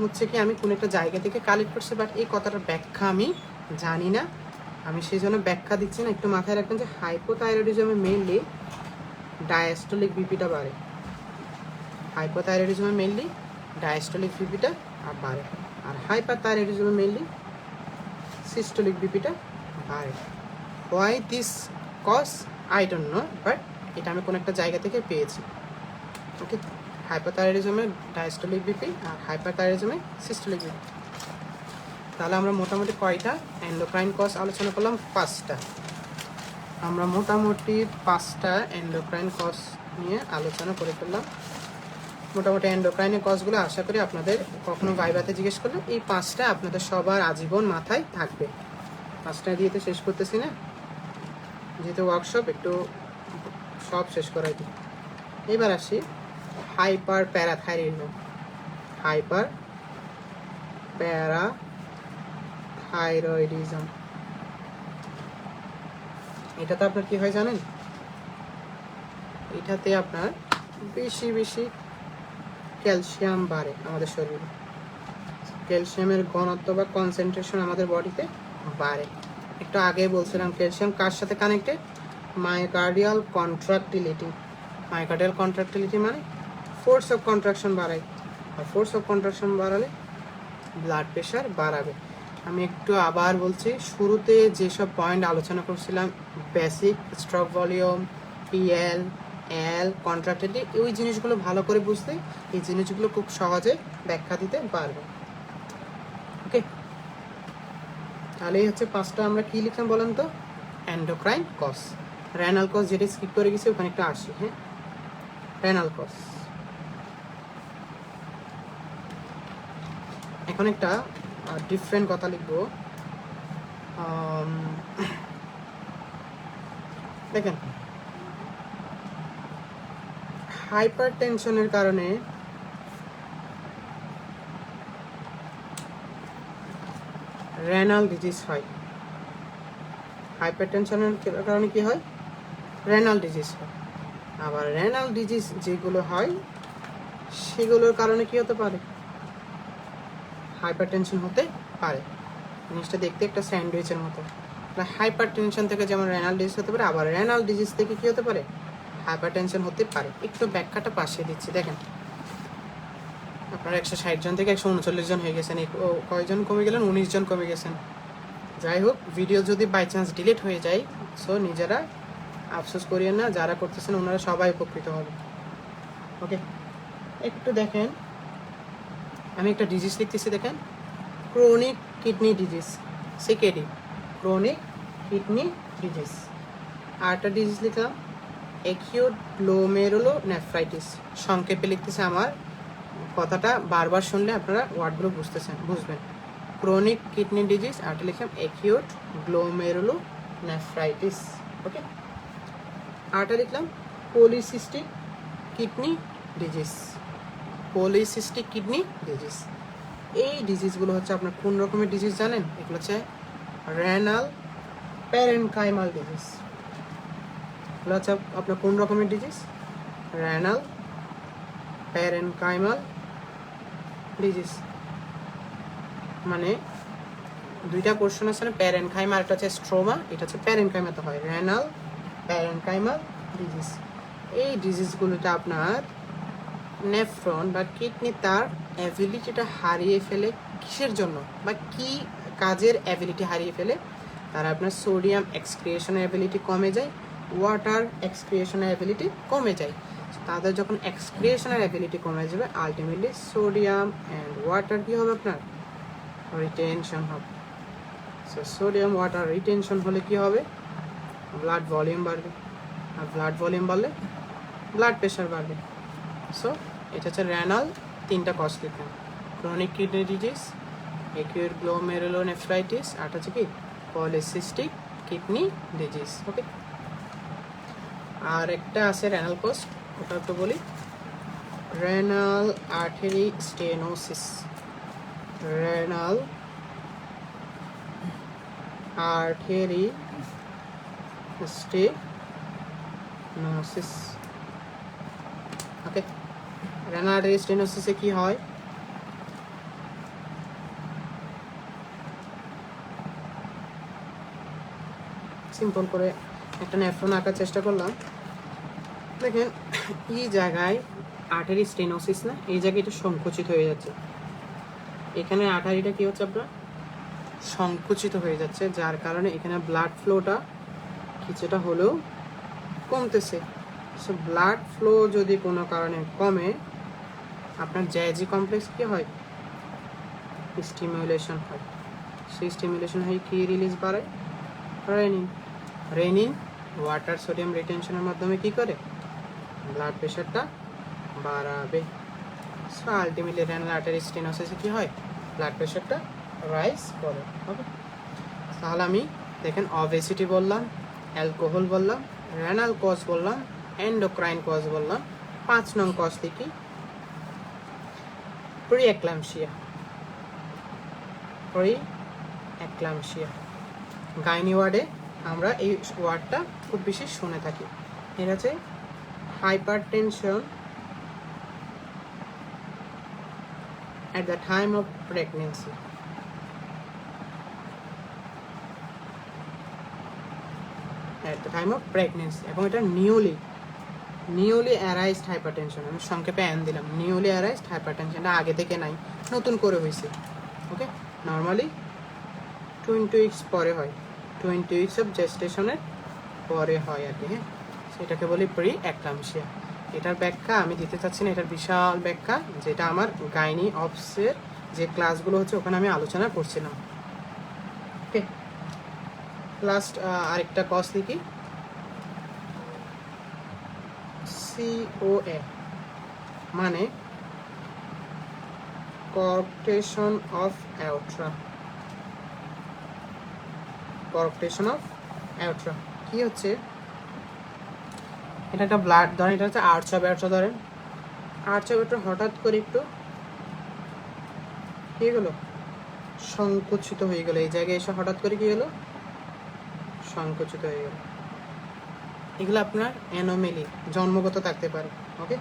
হচ্ছে কি আমি কোনো একটা জায়গা থেকে কালেক্ট করছি, বাট এই কথাটার ব্যাখ্যা আমি জানি না, আমি সেই জন্য ব্যাখ্যা দিচ্ছি না। একটু মাথায় রাখবেন যে হাইপোথাইরয়েডিজমে মেইনলি ডায়াস্টোলিক বিপিটা বাড়ে, হাইপোথাইরয়েডিজমে মেইনলি ডায়াস্টোলিক বিপিটা বাড়ে, আর হাইপারথাইরয়েডিজমে মেইনলি সিস্টোলিক বিপিটা বাড়ে। Why this cause I don't know, but এটা আমি কোনো একটা জায়গা থেকে পেয়েছি। ওকে, হাইপোথাইরয়েডিজমে ডায়াস্টোলিক বিপি আর হাইপারথাইরয়েডিজমে সিস্টোলিক বিপি। তাহলে আমরা মোটামুটি কয়টা এন্ডোক্রাইন কজ আলোচনা করলাম, 5টা। আমরা মোটামুটি 5টা এন্ডোক্রাইন কজ নিয়ে আলোচনা করে ফেললাম। মোটামুটি এন্ডোক্রাইনের কজগুলো আশা করি আপনাদের কখনো ভাইভাতে জিজ্ঞেস করলে এই 5টা আপনাদের সবার আজীবন মাথায় থাকবে। 5টা দিয়ে তো শেষ করতেছি না, যেহেতু ওয়ার্কশপ একটু সব শেষ করাই দিই। এবার আসি হাইপার প্যারাথাইরয়েডিজম। হাইপার প্যারাথাইরয়েডিজম, এটাতে আপনার কি হয় জানেন, এটাতে আপনার বেশি বেশি ক্যালসিয়াম বাড়ে আমাদের শরীরে, ক্যালসিয়ামের ঘনত্ব বা কনসেন্ট্রেশন আমাদের বডিতে বাড়ে। একটু আগে বলছিলাম ক্যালসিয়াম কার সাথে connected, myocardial contractility. Myocardial contractility মানে ফোর্স অফ কন্ট্রাকশন বাড়ায়, আর ফোর্স অফ কন্ট্রাকশন বাড়ালে ব্লাড প্রেশার বাড়াবে। আমি একটু আবার বলছি, শুরুতে যেসব পয়েন্ট আলোচনা করছিলাম, বেসিক, স্ট্রোক ভলিউম, পিএল, এল, কন্ট্রাক্টিলিটি, ওই জিনিসগুলো ভালো করে বুঝতে এই জিনিসগুলো খুব সহজে ব্যাখ্যা দিতে পারবে। ওকে, তাহলে এই হচ্ছে 5টা আমরা কি লিখলাম বলেন তো, এন্ডোক্রাইন কজ। রেনাল কজ যেটা স্কিপ করে গেছি ওখানে একটা আসি। হ্যাঁ, রেনাল কজ। এখন একটা ডিফারেন্ট কথা লিখবো। দেখেন, হাইপার টেনশনের কারণে রেনাল ডিজিজ হয়। হাইপার টেনশনের কারণে কি হয়, রেনাল ডিজিজ হয়। আবার রেনাল ডিজিজ যেগুলো হয় সেগুলোর কারণে কি হতে পারে, হাইপার টেনশন হতে পারে। জিনিসটা দেখতে একটা স্যান্ডউইচের মতো। হাইপার টেনশন থেকে যেমন রেনাল ডিজিজ হতে পারে, আবার রেনাল ডিজিজ থেকে কি হতে পারে, হাইপার টেনশন হতে পারে। একটু ব্যাখ্যাটা পাশে দিচ্ছি, দেখেন আপনারা 160 জন থেকে 139 জন হয়ে গেছেন, কয়জন কমে গেলেন, 19 জন কমে গেছেন। যাই হোক, ভিডিও যদি বাই চান্স ডিলিট হয়ে যায়, সো নিজেরা আফসোস করিয়েন না, যারা করতেছেন ওনারা সবাই উপকৃত হবে। ওকে, একটু দেখেন, আমি একটা ডিজিজ লিখতেছি, দেখেন chronic kidney disease, CKD, chronic kidney disease. আর একটা ডিজিজ লিখলাম অ্যাকিউট গ্লোমেরুলোনেফ্রাইটিস। সংক্ষেপে লিখতেছে, আমার কথাটা বারবার শুনলে আপনারা ওয়ার্ডগুলো বুঝবেন। ক্রনিক কিডনি ডিজিজ, আরটা লিখলাম অ্যাকিউট গ্লোমেরুলোনেফ্রাইটিস। ওকে, আরটা লিখলাম polycystic kidney disease, polycystic kidney disease. এই ডিজিজগুলো হচ্ছে আপনার কোন রকমের ডিজিজ জানেন, এগুলো হচ্ছে রেনাল প্যারেনকাইমাল ডিজিজ। এগুলো হচ্ছে আপনার কোন রকমের ডিজিজ, রেনাল প্যারেনকাইমাল ডিজিজ। মানে দুইটা পোর্শন আছে না, প্যারেনকাইমা আর একটা হচ্ছে স্ট্রোমা, এটা হচ্ছে প্যারেনকাইমাতে হয়, রেনাল প্যারেনকাইমাল ডিজিজ। এই ডিজিজগুলোতে আপনার নেফ্রন বা কিডনি তার অ্যাবিলিটিটা হারিয়ে ফেলে। কিসের জন্য বা কি কাজের অ্যাবিলিটি হারিয়ে ফেলে? তারা আপনার সোডিয়াম এক্সক্রিয়েশনের অ্যাবিলিটি কমে যায়, ওয়াটার এক্সক্রিয়েশনের অ্যাবিলিটি কমে যায়। তাদের যখন এক্সক্রিয়েশনের অ্যাবিলিটি কমে যাবে, আলটিমেটলি সোডিয়াম অ্যান্ড ওয়াটার কী হবে? আপনার রিটেনশন হবে। সো সোডিয়াম ওয়াটার রিটেনশন হলে কি হবে? ব্লাড ভলিউম বাড়বে, আর ব্লাড ভলিউম বাড়লে ব্লাড প্রেশার বাড়বে। সো এটা হচ্ছে রেনাল তিনটা কজ দিতে, chronic kidney disease, acute glomerulonephritis, আর হচ্ছে কি পলিসিস্টিক কিডনি ডিজিজ। ওকে, আর একটা আছে রেনাল কজ, ওটা একটু বলি। Renal artery stenosis, renal artery stenosis. Okay, renal artery স্টেনোসিসে কি হয়? সিম্পল করে একটা নেফ্রন আঁকার চেষ্টা করলাম। দেখেন এই জায়গায় আর্টারি স্টেনোসিস না, এই জায়গায় এটা সংকুচিত হয়ে যাচ্ছে। এখানে আর্টারিটা কি হচ্ছে? আপনার সংকুচিত হয়ে যাচ্ছে, যার কারণে এখানে ব্লাড ফ্লোটা কিছুটা হলেও কমতেছে। সো ব্লাড ফ্লো যদি কোনো কারণে কমে, আপনার জ্যাজি কমপ্লেক্স কি হয়? স্টিমুলেশন হয়। সেই স্টিমুলেশন হয়ে কি রিলিজ বাড়ায়? রেনিন। রেনিন ওয়াটার সোডিয়াম রিটেনশনের মাধ্যমে কি করে? ব্লাড প্রেশারটা বাড়াবে। সো আলটিমেটলি রেনাল আর্টারি স্টেনোসিসে কি হয়? ব্লাড প্রেশারটা রাইজ করে। ওকে, তাহলে আমি দেখেন অবেসিটি বললাম, অ্যালকোহল বললাম, রেনাল কজ বললাম, এন্ডোক্রাইন কজ বললাম। 5 নং কজ কি? Pre eclampsia. Pre eclampsia gynae ওয়ার্ডে আমরা এই ওয়ার্ডটা খুব বেশি শুনে থাকি। এটা হচ্ছে hypertension at the time of pregnancy. At the time of pregnancy, এবং এটা নিউলি অ্যারাইজড হাইপারটেনশন। আমি সংক্ষেপে অ্যান দিলাম। নিউলি অ্যারাইজড হাইপারটেনশনটা আগে থেকে নাই, নতুন করে হয়েছে। ওকে, নর্মালি 20 উইকস পরে হয়, 20 উইকস অফ জেস্টেশনের পরে হয় আর কি। হ্যাঁ, সেটাকে বলি প্রি এক্লাম্পসিয়া। এটার ব্যাখ্যা আমি দিতে চাচ্ছি না, এটার বিশাল ব্যাখ্যা, যেটা আমার গাইনি অফসের যে ক্লাসগুলো হচ্ছে ওখানে আমি আলোচনা করছিলাম। ওকে, লাস্ট আরেকটা কজ লিখি, COA, মানে কর্কটেশন অফ অ্যাওট্রা। কর্কটেশন অফ অ্যাওট্রা কি হচ্ছে? এটা একটা ব্লাড, ধরেন এটা হচ্ছে আর্চ অফ অ্যাওট্রা। ধরেন আর্চ অফ অ্যাওট্রা হঠাৎ করে একটু কি হলো? সংকুচিত হয়ে গেল। এই জায়গায় এসে হঠাৎ করে কি হলো? সংকুচিত হয়ে গেল। এগুলো আপনার অ্যানোমেলি, জন্মগত থাকতে পারে। ওকে,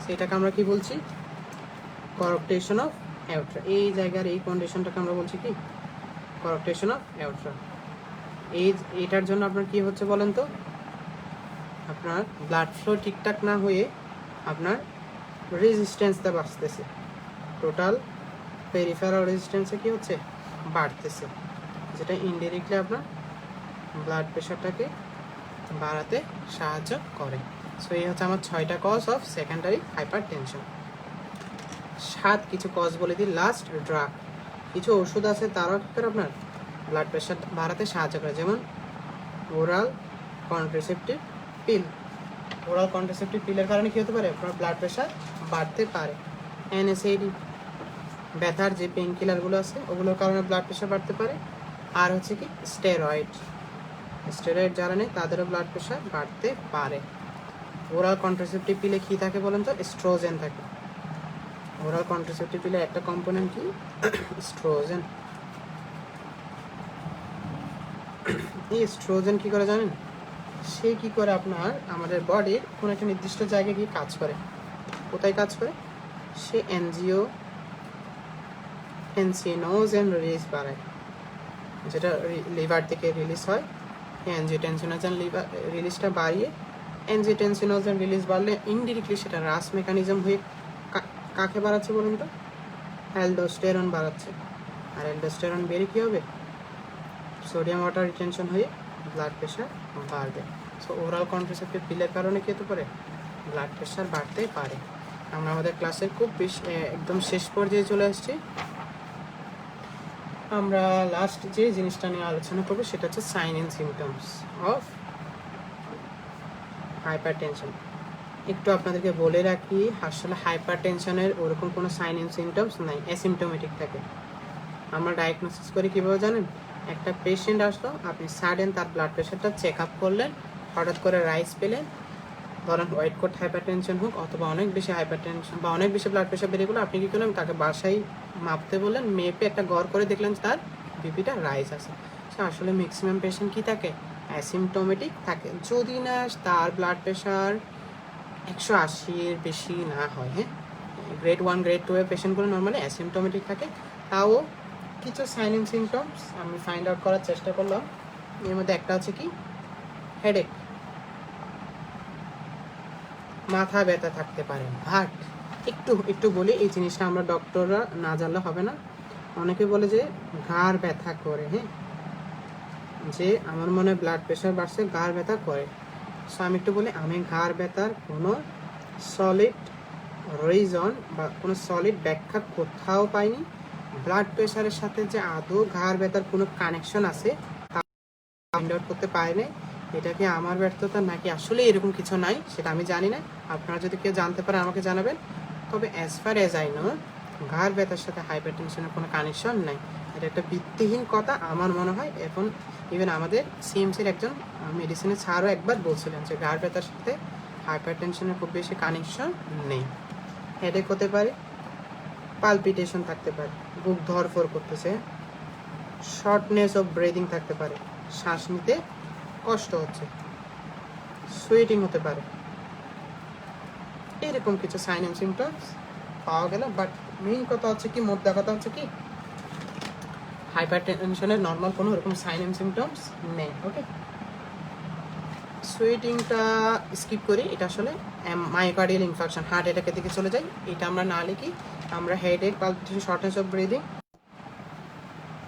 সেটাকে আমরা কি বলছি? কর্কটেশন অফ অ্যাওট্রা। এই জায়গার এই কন্ডিশনটাকে আমরা বলছি কি? কর্কটেশন অফ অ্যাওট্রা। এটার জন্য আপনার কি হচ্ছে বলেন তো? আপনার ব্লাড ফ্লো ঠিকঠাক না হয়ে আপনার রেজিস্ট্যান্সটা বাড়তেছে, টোটাল পেরিফেরাল রেজিস্ট্যান্সে কি হচ্ছে? বাড়তেছে, যেটা ইনডিরেক্টলি আপনার ব্লাড প্রেশারটাকে বাড়াতে সাহায্য করে। সো এই হচ্ছে আমার 6টা কজ অফ সেকেন্ডারি হাইপারটেনশন। 7 কিছু কজ বলে দিই। Last, drug. কিছু ওষুধ আছে তারাও কি করে আপনার ব্লাড প্রেশার বাড়াতে সাহায্য করে, যেমন oral contraceptive pill. Oral contraceptive পিলের কারণে কী হতে পারে? আপনার ব্লাড প্রেশার বাড়তে পারে। NSAID, ব্যথার যে পেইন কিলারগুলো আছে ওগুলোর কারণে ব্লাড প্রেশার বাড়তে পারে। আর হচ্ছে কি স্টেরয়েড যারা নেই তাদেরও ব্লাড প্রেশার বাড়তে পারে। ওরাল কন্ট্রাসেপটিভ পিলে কী থাকে বলেন তো? স্ট্রোজেন থাকে। ওরাল কন্ট্রাসেপটিভ পিলে একটা কম্পোনেন্ট কি? স্ট্রোজেন। এই স্ট্রোজেন কী করে জানেন? সে কি করে আপনার আমাদের বডির কোনো একটা নির্দিষ্ট জায়গায় গিয়ে কাজ করে। কোথায় কাজ করে? সে এনজিও অ্যানজিওটেনসিনোজেন রিলিজ বাড়ায়, যেটা লিভার থেকে রিলিজ হয়। অ্যানজিওটেনসিনোজেন লিভার রিলিজটা বাড়িয়ে অ্যানজিওটেনসিনোজেন রিলিজ বাড়লে ইনডিরেক্টলি সেটা রাস মেকানিজম হয়ে কাকে বাড়াচ্ছে বলুন তো? অ্যালডোস্টেরন বাড়াচ্ছে। আর অ্যালডোস্টেরন বেড়ে কী হবে? সোডিয়াম ওয়াটার রিটেনশন হয়ে ব্লাড প্রেশার বাড়বে। সো ওরাল কন্ট্রাসেপটিভ পিলের কারণে কী হতে পারে? ব্লাড প্রেশার বাড়তেই পারে। আমরা আমাদের ক্লাসের খুব বেশি একদম শেষ পর্যায়ে চলে আসছি। আমরা লাস্ট যে জিনিসটা নিয়ে আলোচনা করবো সেটা হচ্ছে sign and symptoms of hypertension. একটু আপনাদেরকে বলে রাখি, আসলে হাইপার টেনশনের ওরকম কোনো সাইন অ্যান্ড সিমটমস নাই, অ্যাসিমটোমেটিক থাকে। আমরা ডায়াগনোসিস করি কীভাবে জানেন? একটা পেশেন্ট আসলো, আপনি সাডেন তার ব্লাড প্রেশারটা চেক আপ করলেন, হঠাৎ করে রাইজ পেলেন, ধরেন হোয়াইট কোট হাইপার টেনশন হোক অথবা অনেক বেশি হাইপার টেনশন বা অনেক বেশি ব্লাড প্রেশার বেড়ে গেলো, আপনি কী করলেন? তাকে বাসায় মাপতে বললেন, মেপে একটা গড় করে দেখলেন তার বিপিটা রাইজ আছে। সে আসলে ম্যাক্সিমাম পেশেন্ট কী থাকে? অ্যাসিমটোমেটিক থাকে, যদি না তার ব্লাড প্রেশার 180-এর বেশি না হয়। হ্যাঁ, গ্রেড 1 গ্রেড 2 এর পেশেন্টগুলো নর্মালি অ্যাসিমটোমেটিক থাকে। তাও কিছু সাইন অ্যান্ড সিমটমস আমি ফাইন্ড আউট করার চেষ্টা করলাম। এর মধ্যে একটা হচ্ছে কি, হেডেক, মাথা ব্যথা থাকতে পারে, ভাট। একটু বলি, এই জিনিসটা আমরা ডক্টররা না জানলে হবে না। অনেকে বলে যে ঘাড় ব্যথা করে, হ্যাঁ, যে আমার মনে হয় ব্লাড প্রেশার বাড়ছে, ঘাড় ব্যথা করে। সো আমি একটু বলি, আমি ঘাড় ব্যথার কোনো সলিড রিজন বা কোনো সলিড ব্যাখ্যা কোথাও পাইনি। ব্লাড প্রেশারের সাথে যে আদৌ ঘাড় ব্যথার কোনো কানেকশন আছে তা ফাইন্ড আউট করতে পারিনি। এটা কি আমার ব্যর্থতা নাকি আসলে এরকম কিছু নাই সেটা আমি জানি না। আপনারা যদি কেউ জানতে পারে আমাকে জানাবেন। তবে as far as I know, ঘাড় ব্যথার সাথে হাইপার টেনশনের কোনো কানেকশন নাই। এটা একটা ভিত্তিহীন কথা আমার মনে হয়। এখন ইভেন আমাদের সিএমসির একজন মেডিসিনের স্যারও একবার বলছিলেন যে ঘাড় ব্যথার সাথে হাইপার টেনশনের খুব বেশি কানেকশন নেই। হেডেক হতে পারে, পালপিটেশন থাকতে পারে, বুক ধরফর করতেছে, শর্টনেস অফ ব্রিদিং থাকতে পারে, শ্বাস নিতে কষ্ট হচ্ছে, সুইটিং হতে পারে। এরকম কিছু সাইন অ্যান্ড সিমটমস পাওয়া গেল। বাট মেইন কথা হচ্ছে কি, মোদ্দা কথা হচ্ছে কি, হাইপার টেনশনের নর্মাল কোনো এরকম সাইন অ্যান্ড সিমটমস নেই। ওকে, সুইটিংটা স্কিপ করি, এটা আসলে মায়োকার্ডিয়াল ইনফাকশন, হার্ট অ্যাটাকের দিকে চলে যায়। এটা আমরা না লিখি, আমরা headache, palpitation, shortness of breathing,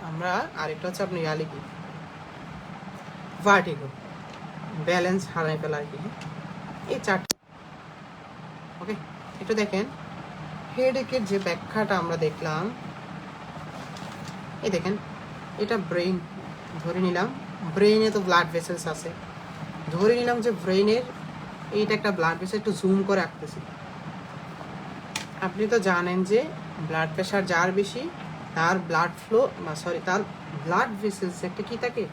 আমরা আরেকটা হচ্ছে আপনি ইয়া লিখি, ভার্টিগো, ব্যালেন্স হারাই ফেলা আর কি। এই চারটে। ওকে, একটু দেখেন হেডেকের যে ব্যাখ্যাটা আমরা দেখলাম, এই দেখেন এটা ব্রেইন ধরে নিলাম, ব্রেইনে তো ব্লাড ভেসেলস আছে, ধরে নিলাম যে ব্রেইনের এইটা একটা ব্লাড ভেসেল, একটু জুম করে রাখতেছি। আপনি তো জানেন যে ব্লাড প্রেশার যার বেশি তার ব্লাড ফ্লো তার ব্লাড ভেসেলস একটা কি থাকে,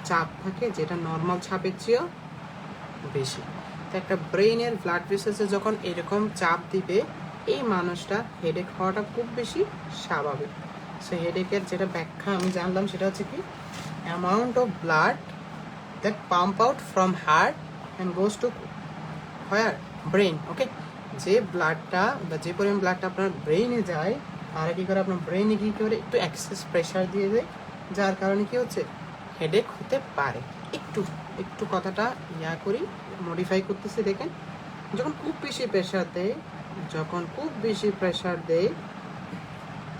চাপ থাকে, যেটা নর্মাল চাপের চেয়েও বেশি। তো একটা ব্রেইনের ব্লাড ভেসেলসে যখন এরকম চাপ দিবে, এই মানুষটা হেডেক হওয়াটা খুব বেশি স্বাভাবিক। সো হেডেকের যেটা ব্যাখ্যা আমি জানলাম সেটা হচ্ছে কি, amount of blood that pump out from heart and goes to where, brain. Okay, যে ব্লাডটা বা যে পরিমাণ ব্লাডটা আপনার ব্রেইনে যায়, তারা কী করে আপনার ব্রেইনে কী করে একটু এক্সেস প্রেশার দিয়ে দেয়, যার কারণে কী হচ্ছে, হেডেক হতে পারে। একটু কথাটা ইয়া করি, মডিফাই করতেছি। দেখেন, যখন খুব বেশি প্রেশার দেয়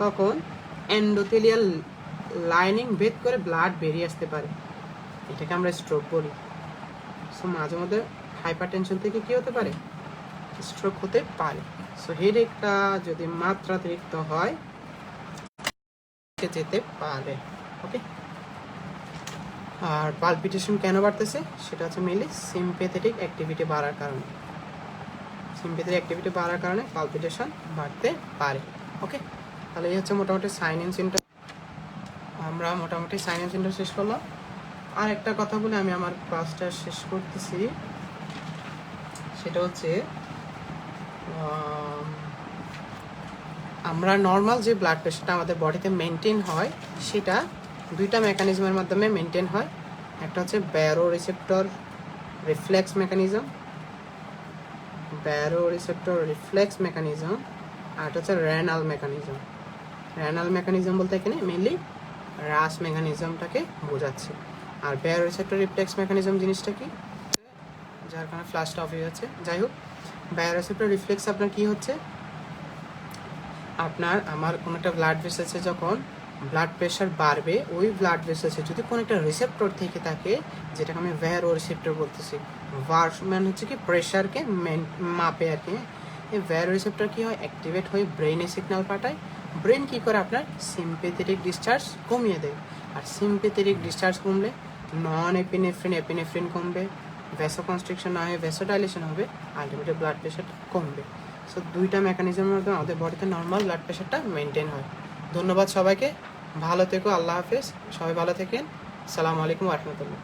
তখন এন্ডোথেলিয়াল লাইনিং ভেদ করে ব্লাড বেরিয়ে আসতে পারে, এটাকে আমরা স্ট্রোক বলি। সো মাঝে মধ্যে হাইপার টেনশন থেকে কী হতে পারে, স্ট্রোক হতে পারে। সো হেডেকটা যদি মাত্রাতিরিক্ত হয় যেতে পারে। ওকে, আর পালপিটেশন কেন বাড়তেছে সেটা হচ্ছে মেইনলি সিম্প্যাথেটিক অ্যাক্টিভিটি বাড়ার কারণে। পালপিটেশন বাড়তে পারে। ওকে, তাহলে এই হচ্ছে মোটামুটি সাইন অ্যান্ড সিমটম। আমরা মোটামুটি সাইন অ্যান্ড সিমটম শেষ করলাম। আর একটা কথা বলে আমি আমার ক্লাসটা শেষ করতেছি, সেটা হচ্ছে আমরা নর্মাল যে ব্লাড প্রেশারটা আমাদের বডিতে মেনটেন হয়, সেটা দুইটা মেকানিজমের মাধ্যমে মেনটেন হয়। একটা হচ্ছে ব্যারো রিসেপ্টর রিফ্লেক্স মেকানিজম, আর একটা হচ্ছে রেনাল মেকানিজম। রেনাল মেকানিজম বলতে এখানে মেনলি রাস মেকানিজমটাকে বোঝাচ্ছে। আর বায়োরিসেপ্টর রিফ্লেক্স মেকানিজম জিনিসটা কি, যার কারণে ফ্ল্যাশটা অফ হয়ে যাচ্ছে। যাই হোক, বায়োরিসেপ্টর রিফ্লেক্স আপনার কি হচ্ছে, আপনার আমার কোনো একটা ব্লাড ভেসেলসে যখন ব্লাড প্রেশার বাড়বে, ওই ব্লাড ভেসেলসে যদি কোনো একটা রিসেপ্টর থেকে থাকে, যেটাকে আমি ভ্যারো রিসেপ্টর বলতেছি, ভার মানে হচ্ছে কি প্রেশারকে মাপে আর কি। এই ভ্যারো রিসেপ্টর কী হয়, অ্যাক্টিভেট হয়ে ব্রেনে সিগন্যাল পাঠায়। ব্রেন কী করে, আপনার সিম্পেথেটিক ডিসচার্জ কমিয়ে দেয়। আর সিম্পেথেটিক ডিসচার্জ কমলে নন এপিনেফ্রিন কমবে, ভ্যাসো কনস্ট্রিকশন না হয়ে ভ্যাসো ডাইলেশন হবে, আলটিমেটলি ব্লাড প্রেশারটা কমবে। সো দুইটা মেকানিজমের মাধ্যমে আমাদের বডিতে নর্মাল ব্লাড প্রেশারটা মেনটেন হয়। ধন্যবাদ সবাইকে, ভালো থেকো, আল্লাহ হাফেজ, সবাই ভালো থাকেন, আসসালামু আলাইকুম ওয়া রাহমাতুল্লাহ।